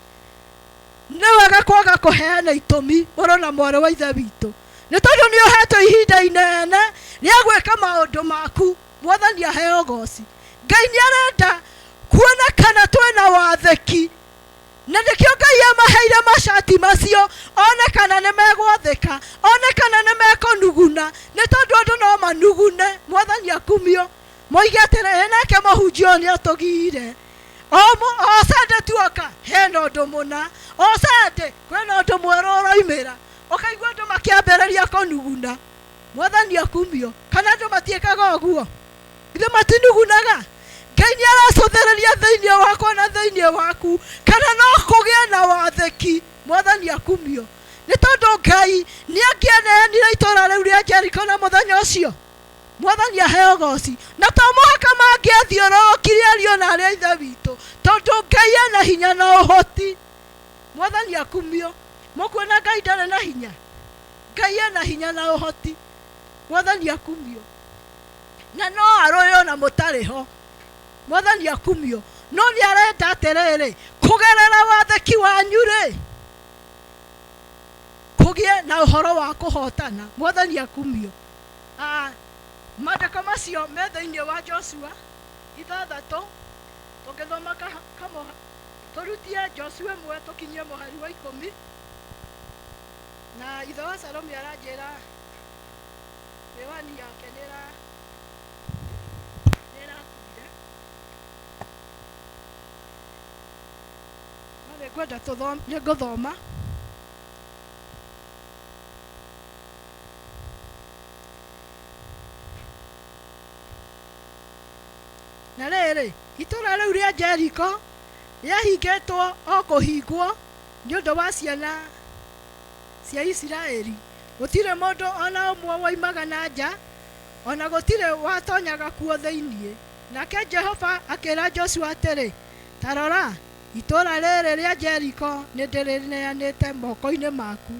nĩ wega kwaga kũheana itũmi mũrũ na mwarĩ wa ithe witũ nĩ tondũ nĩ ũhetwo ihinda inene rĩa gwĩka maũndũ maku mwathani aheo goci Ngai nĩ arenda kuona kana twĩna watheki na nĩkĩo Ngai amaheire macati macio onekana nĩ megwathĩka onekana nĩ mekũnuguna nĩ tondũ andũ no manugune mwathani akumio moige atĩrĩ nake mũhunjia nĩ atũgiire o Sunday tuoka hena ũndũ mũna o Sunday kwĩna ũndũ mwerũ ũroimĩra ũkaigua andũ makĩambĩrĩria kũnuguna mwathani akumio kana andũ matiĩkaga ũguo ithe matinugunaga Ngai nĩ aracũthĩrĩria thĩinĩ wakwa na thĩinĩ waku kana no kũgĩe na watheki mwathani akumio nĩ tondũ Ngai nĩ angĩaneanire itũũra rĩu rĩa Jeriko na mũthenya ũcio mwathani aheo goci na to mũhaka mangĩathiũrũrũkirie ario na arĩa ithe witũ tondũ Ngai ena hinya na ũhoti mwathani akumio mũkuona Ngai ndarĩ na hinya Ngai ena hinya na ũhoti mwathani akumio na no arũywo na mũtarĩ ho mwathani akumio no nĩ arenda atĩrĩrĩ kũgerera watheki wanyu-rĩ kũgĩe na ũhoro wa kũhotana mwathani akumio maandĩko macio me thĩinĩ wa Joshua 6 tũngĩthoma tũrutie Joshua 1 tũkinyie mũhari wa 10 na ithe wa Salome aranjĩra mĩwani yake nĩrakuire no nĩngwenda nĩngũthoma na rĩrĩ itũũra rĩu rĩa Jeriko rĩahingĩtwo o kũhingwo nĩ ũndũ wa ciana cia Isiraeli gũtirĩ mũndũ ona ũmwe woimaga na nja ona gũtirĩ watonyaga kuo thĩinĩ nake Jehova akĩra Joshua atĩrĩ ta rora itũũra rĩrĩ rĩa Jeriko nĩ ndĩrĩneanĩte moko-inĩ maku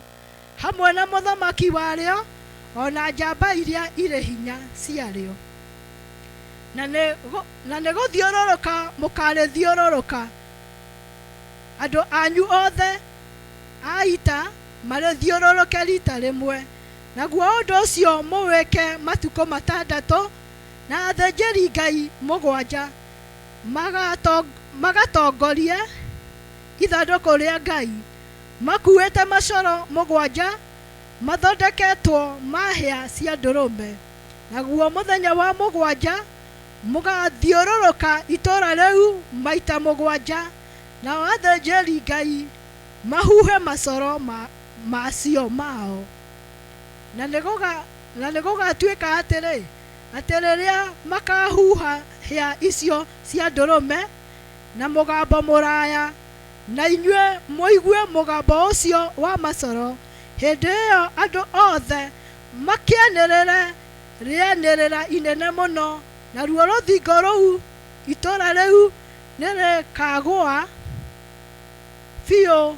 hamwe na mũthamaki warĩo ona njamba iria irĩ hinya ciarĩo na nĩ gũthiũrũrũka mũkarĩthiũrũrũka andũ anyu othe a ita marĩthiũrũrũke rita rĩmwe naguo ũndũ ũcio mũwĩke matukũ 6 na athĩnjĩri Ngai 7 magatongorie ithandũkũ rĩa Ngai makuĩte macoro 7 mathondeketwo mahĩa cia ndũrũme naguo mũthenya wa 7 mũgathiũrũrũka itũũra rĩu maita 7 nao athĩnjĩri Ngai mahuhe macoro macio mao na nĩ gũgatuĩka atĩ rĩrĩa makahuha hĩa icio cia ndũrũme na mũgambo mũraya na inyue muigue mugambo ucio wa macoro. Hindi iyo andu othe makianirira inene muno, na ruo ruthingo ruu itura riu nirikagwa biũ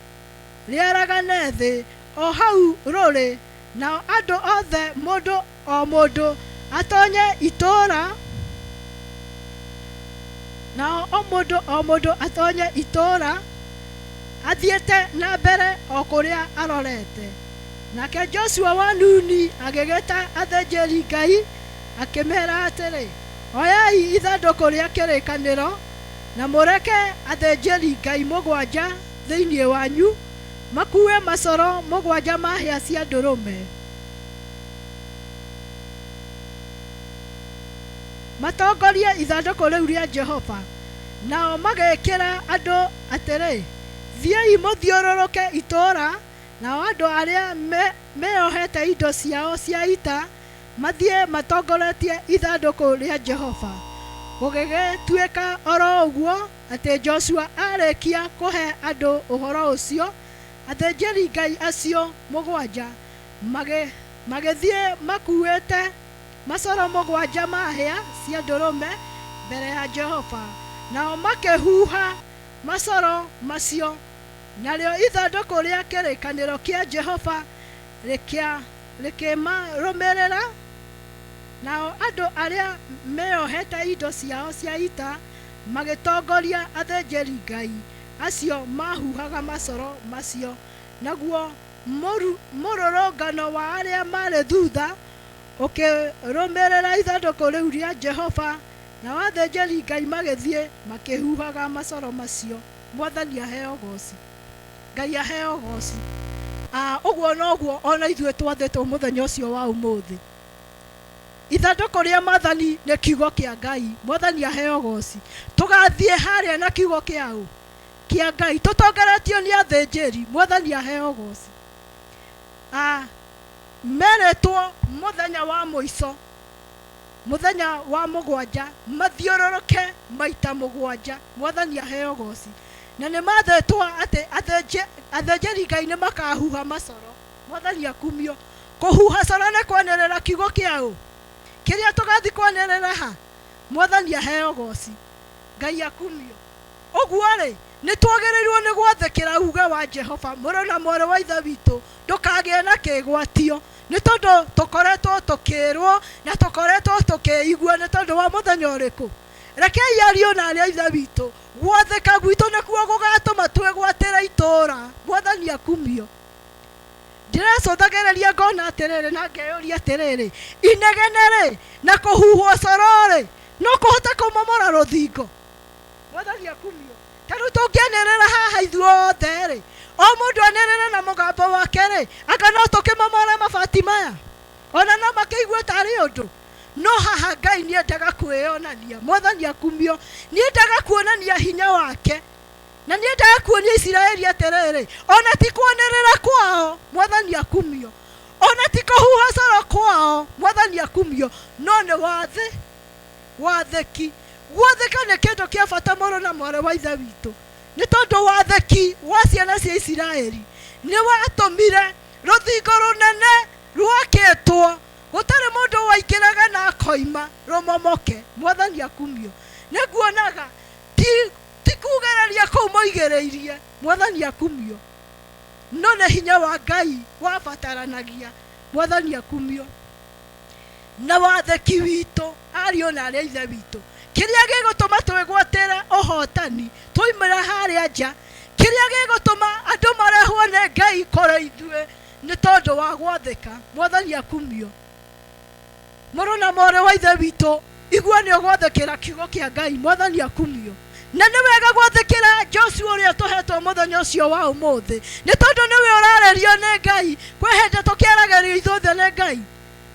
rĩaragane thĩ o hau rũrĩ. Nao andũ othe mũndũ o mũndũ atonye itũũra, nao o mũndũ atonye itũũra athiĩte na mbere o kũrĩa arorete. Nake Joshua wa Nuni agĩgĩta athĩnjĩri Ngai akĩmera atĩrĩ, oyai ithandũkũ rĩa kĩrĩkanĩro na mũreke athĩnjĩri Ngai mũgwanja thĩinĩ wanyu makue macoro mũgwanja ma hĩa cia ndũrũme, matongorie ithandũkũ rĩu rĩa Jehova. Nao magĩkĩra andũ atĩrĩ, thiĩi mũthiũrũrũke itũũra, nao andũ arĩa meyohete indo ciao cia ita mathiĩ matongoretie ithandũkũ rĩa Jehova. Gũgĩgĩtuĩka oro ũguo atĩ Joshua arĩkia kũhe andũ ũhoro ũcio, athĩnjĩri Ngai acio mũgwanja magĩthiĩ makuĩte macoro mũgwanja ma hĩa cia ndũrũme mbere ya Jehova. Nao makĩhuha macoro macio, narĩo ithandũkũ rĩa kĩrĩkanĩro kĩa Jehova rĩkĩmarũmĩrĩra. Nao andũ arĩa meyohete indo ciao cia ita magĩtongoria athĩnjĩri Ngai acio mahuhaga macoro macio. Naguo mũrũrũngano wa arĩa marĩ thutha ũkĩrũmĩrĩra ithandũkũ rĩu rĩa Jehova, nao athĩnjĩri Ngai magĩthiĩ makĩhuhaga macoro macio. Mwathani aheo goci, Ngai aheo goci. Ũguo noguo ona ithuĩ twathĩtwo mũthenya ũcio wa ũmũthĩ. Ithandũkũ rĩa Mwathani nĩ kiugo kĩa Ngai. Mwathani aheo goci. Tũgathiĩ harĩa na kiugo kĩa Ngai, tũtongoretio nĩ athĩnjĩri. Mwathani aheo goci. Merĩtwo mũthenya wa mũico, mũthenya wa mũgwanja, mathiũrũrũke maita mũgwanja. Mwathani aheo goci. Na nĩ mathĩtwo atĩ athĩnjĩri Ngai nĩ makahuha macoro. Mwathani akumio. Kũhuha coro nĩ kwanĩrĩra kiugo kĩa kĩrĩa tũgathi kwanĩrĩra ha. Mwathani aheo goci, Ngai akumio. Ũguo rĩ, nĩ twagĩrĩirwo nĩ gwathĩkĩra uge wa Jehova. Mũrũ na mwarĩ wa ithe witũ, ndũkagĩe na kĩgwatio, nĩ tondũ tũkoretwo tũkĩrwo na tũkoretwo tũkĩigua nĩ tondũ wa mũthenya ũrĩkũ. Rekei ariũ na arĩa ithe witũ, gwathĩka gwitũ nĩkuo gũgatũma twĩgwatĩre itũũra. Mwathani akumio. Ndĩrecũthagĩrĩria ngona atĩrĩrĩ na ngeyũria atĩrĩrĩ, inegene rĩ na kũhuhwo coro rĩ no kũhote kũmomora rũthingo. Mwathani akumio. Tondũ tũngĩanĩrĩra haha ithuothe rĩ, o mũndũ anĩrĩre na mũgambo wake rĩ, anga no tũkĩmomora mabati maya, ona no makĩigue tarĩ ũndũ. No haha Ngai nĩendaga kwĩonania. Mwathani akumio. Nĩendaga kuonania hinya wake, na nĩendaga kuonia Isiraeli atĩrĩrĩ, ona ti kwanĩrĩra kwao. Mwathani akumio. Ona ti kũhuha coro kwao. Mwathani akumio. No nĩ wathĩki. Gwathĩka nĩ kĩndũ kĩa bata mũno na mwarĩ wa ithe witũ, nĩ tondũ wathĩki wa ciana cia Isiraeli nĩ watũmire rũthingo rũnene rwakĩtwo, gũtarĩ mũndũ waingĩraga na akoima rũmomoke. Mwathani akumio. Nĩguonaga ti kugĩrĩria kũu moigĩrĩirie. Mwathani akumio. No nĩ hinya wa Ngai wabataranagia. Mwathani akumio. Na wathĩki witũ, ariũ na arĩa ithe witũ, kĩrĩa gĩgũtũma twĩgwatĩre ũhotani twoimĩra harĩa nja, kĩrĩa gĩgũtũma andũ marehwo nĩ Ngai kũrĩ ithuĩ nĩ tondũ wa gwathĩka. Mwathani akumio. Mũrũ na mwarĩ wa ithe witũ, igua nĩ ũgwathĩkĩra kiugo kĩa Ngai. Mwathani akumio. Na nĩ wega gwathĩkĩra Joshua ũrĩa tũhetwo mũthenya ũcio wa ũmũthĩ, nĩ tondũ nĩwe ũrarerio nĩ Ngai. Kwĩ hĩndĩ tũkĩaragĩrio ithuothe nĩ Ngai.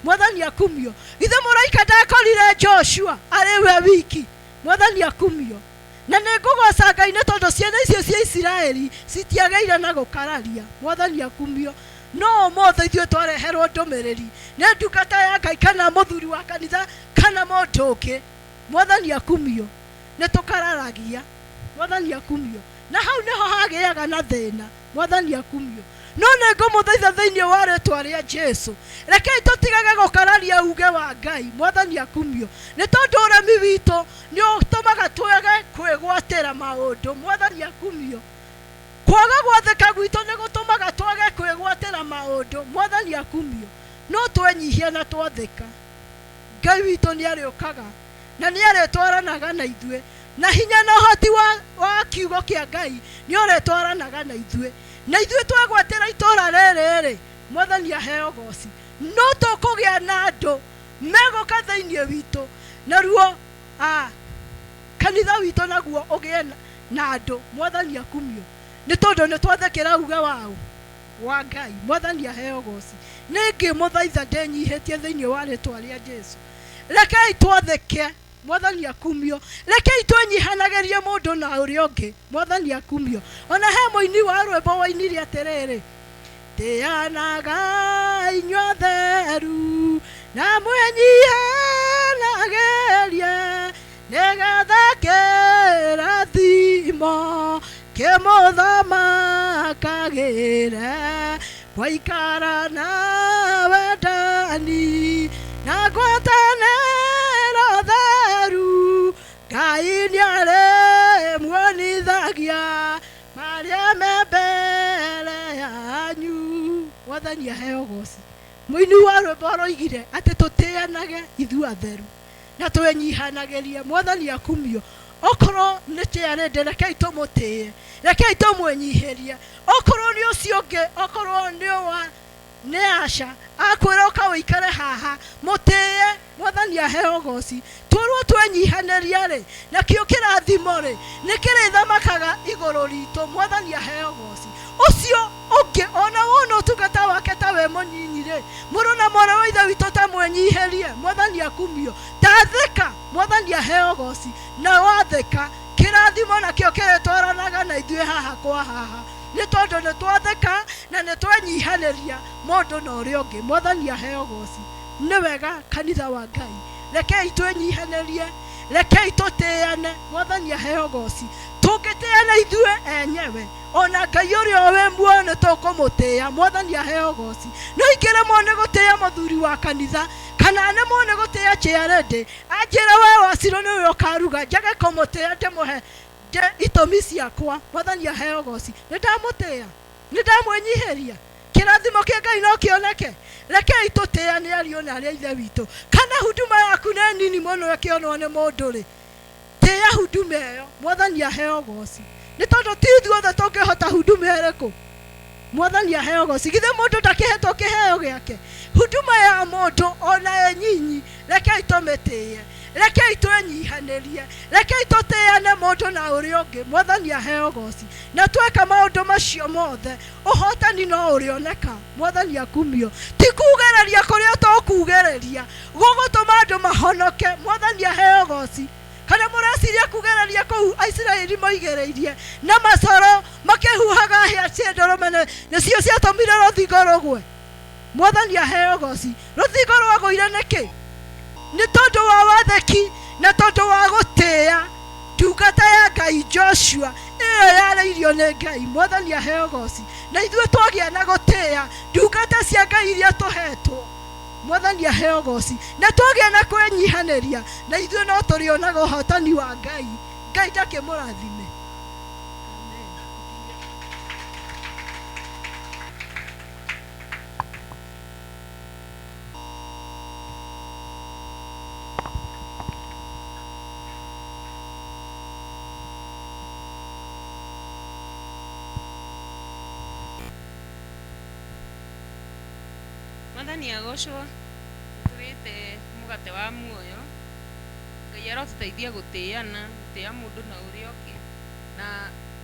Mwathani akumio. Ithe mũraika ndakorire Joshua arĩ we wiki. Mwathani akumio. Na nĩ ngũgoca Ngai nĩ tondũ ciana icio cia Isiraeli citiagĩire na gũkararia. Mwathani akumio. No ũmũthĩ ithuĩ twareherwo ndũmĩrĩri nĩ ndungata ya Ngai kana mũthuri wa kanitha kana mũndũ ũngĩ. Mwathani akumio. Nĩ tũkararagia. Mwathani akumio. na hau niho hagĩaga na thĩna. Mwathani akumio. No nĩ ngũmũthaitha thĩinĩ wa rĩĩtwa rĩa Jesũ, rekei tũtigage gũkararia uge wa Ngai. Mwathani akumio. Nĩ tondũ ũremi witũ nĩ ũtũmaga twage kwĩgwatĩra maũndũ. Mwathani akumio. Kwaga gwathĩka gwitũ nĩ gũtũmaga twage kwĩgwatĩra maũndũ. Mwathani akumio. No twenyihie na twathĩka, Ngai witũ nĩ arĩũkaga na nĩ arĩtwaranaga na ithuĩ, na hinya na ũhoti wa kiugo kĩa Ngai nĩ ũrĩtwaranaga na ithuĩ, na ithuĩ twagwatĩra itũũra rĩrĩ. Mwathani aheo goci. No tũkũgĩa na andũ megũka thĩinĩ witũ, naruo kanitha witũ naguo ũgĩe na andũ. Mwathani akumio. Nĩ tondũ nĩ twathĩkĩra uge wa Ngai. Mwathani aheo goci. Nĩ ngĩmũthaitha ndĩnyihĩtie thĩinĩ wa rĩĩtwa rĩa Jesũ, rekei twathĩke. Mwathani akumio. Rekei twenyihanagĩrie mũndũ na ũrĩa ũngĩ. Mwathani akumio. Ona he mũini wa rwĩmbo wainire atĩrĩrĩ, tĩanaga inyuĩ atheru na mwĩnyihanagĩrie nĩgetha kĩrathimo kĩmũthamakagĩre gwaikara na wendani na ngwatanĩro theru. Ngai nĩarĩmuonithagia marĩa me mbere yanyu. Mwathani aheo goci. Mũini wa rwĩmbo aroigire atĩ tũtĩanage ithuĩ atheru na twenyihanagĩrie. Mwathani akumio. Okorwo nĩ kĩarĩndĩ rekei tũmũtĩe, rekei tũmwĩnyihĩrie. Okorwo nĩ ũcio ũngĩ, okorwo nĩ Asha akwĩra ũka ũikare haha, mũtĩe. Mwathani aheo goci. Tũrwo twenyihanĩria rĩ, nakĩo kĩrathimo rĩ nĩ kĩrĩthamakaga igũrũ ritũ. Mwathani aheo goci. Ũcio ũngĩ ona wona ũtungata wake ta we mũnyinyi rĩ, mũrũ na mwana wa ithe witũ ta mwĩnyihĩrie. Mwathani akumio. Tathĩka. Mwathani aheo goci. Na wathĩka, kĩrathimo nakĩo kĩrĩtwaranaga na ithuĩ haha kwa haha, nĩ tondũ nĩ twathĩka na nĩ twenyihanĩria mũndũ na ũrĩa ũngĩ. Mwathani aheo goci. Nĩ wega kanitha wa Ngai, rekei twenyihanĩrie, rekei tũtĩane. Mwathani aheo goci. Tũngĩtĩana ithuĩ enyewe, ona Ngai ũrĩa wĩ muoyo nĩ tũkũmũtĩĩa. Mwathani aheo goci. No ingĩremwo nĩ gũtĩĩa mũthuri wa kanitha, kana nemwo nĩ gũtĩĩa kĩarĩndĩ, anjĩre we Wacirũ nĩwe ũkaruga, njage kũmũtĩĩa ndĩmũhe itũmi ciakwa. Mwathani aheo goci. Nĩ ndamũtĩĩa, nĩ ndamwĩnyihĩria, kĩrathimo kĩa Ngai no kĩoneke. Rekei tũtĩane ariũ na arĩa ithe witũ. Kana huduma yaku nĩ nini mũno ĩkĩonwo nĩ mũndũ rĩ, tĩĩa huduma ĩyo. Mwathani aheo goci. Nĩ tondũ ti ithuothe tũngĩhota huduma ĩrĩkũ. Mwathani aheo goci. Githĩ mũndũ ndakĩhetwo kĩheo gĩake? Huduma ya mũndũ ona nyinyi, rekei tũmĩtĩye, rekei twenyihanĩrie, rekei tũtĩane mũndũ na ũrĩa ũngĩ. Mwathani aheo goci. Na tweka maũndũ macio mothe, ũhotani no ũrĩoneka. Mwathani akumio. Ti kugĩrĩria kũrĩa tũkugĩrĩria gũgũtũma andũ mahonoke. Mwathani aheo goci. Kana mũreciria kugĩrĩria kũu Aisiraeli moigĩrĩirie na macoro makĩhuhaga hĩa cia ndũrũme nĩcio ciatũmire rũthingo rũgwe. Mwathani aheo goci. Rũthingo rwagũire nĩkĩ? Nĩ tondũ wa watheki na tondũ wa gũtĩĩa ndungata ya Ngai Joshua ĩyo yarĩirio nĩ Ngai. Mwathani aheo goci. Na ithuĩ twagĩa na gũtĩĩa ndungata cia Ngai iria tũhetwo. Mwathani aheo goci. Na twagĩa na kwĩnyihanĩria, na ithuĩ no tũrĩonaga ũhotani wa Ngai. Ngai ndakĩmũrathime. Mwathani agocwo. Tũrĩte mũgate wa muoyo. Ngai arotũteithia gũtĩana, gũtĩĩa mũndũ na ũrĩa ũngĩ. Na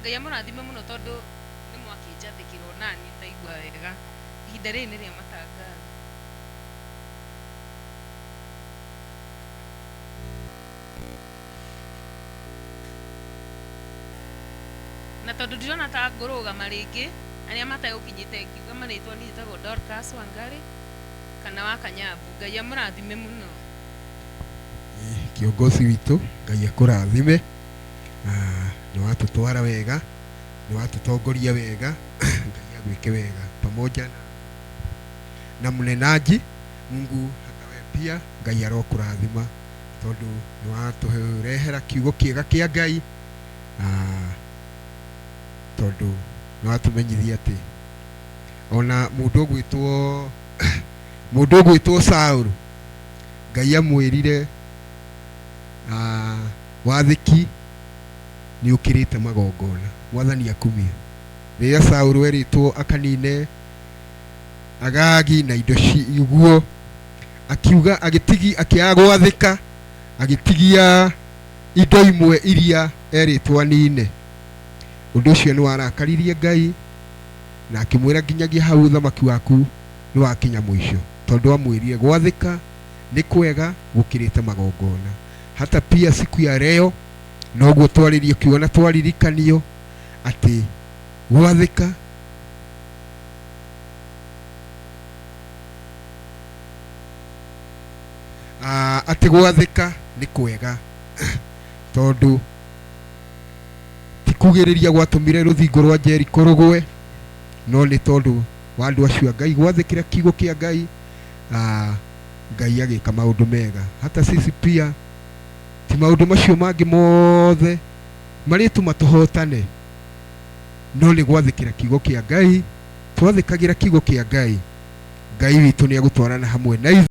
Ngai amũrathime mũno tondũ nĩ mwakĩnjathĩkĩrwo naniĩ ndaigua wega. Ihinda rĩrĩ nĩ rĩa matangatho. Na tondũ ndirona ta ngũrũgama rĩngĩ, arĩa mategũkinyĩte ngiuga marĩtwa niĩ njĩtagwo Dorcas Wangari kana wa Kanyambu. Ngai amũrathime mũno. Kiongozi witũ, Ngai akũrathime. Nĩ watũtwara wega ni watutongoria wega Ngai agwike wega pamoja na mnenaji Mungu hatawe pia Ngai arokurathima tondu ni waturehera kiugo kiega kia Ngai tondu ni watumenyithia ati ona mundu gwitwo Saulu Ngai amwirire wathiki ni ukirite magongona mwathani akumia riria Saulu eritwo akanine Agagi na indo ciguo akiuga akiaga gwathika agitigia indo imwe iria eritwo anine undu ucio ni warakaririe Ngai na akimwira nginyagia hau thamaki waku ni wakinya mwisho tondu amwirire gwathika ni kwega gukirite magongona hata pia siku ya leo noguo twaririe kiona twaririkanio ati gwathika ati gwathika ni kwega tondu tikugiriria gwatumire ruthingo rwa Jeriko rugwe no ni tondu wandu acio Ngai gwathikira kiugo kia Ngai Ngai agika maundu mega hata sisi pia ti maundu macio mangi mothe marituma tuhotane no ni gwathikira kiugo kia Ngai twathikagira kiugo kia Ngai Ngai witu ni agutwarana hamwe na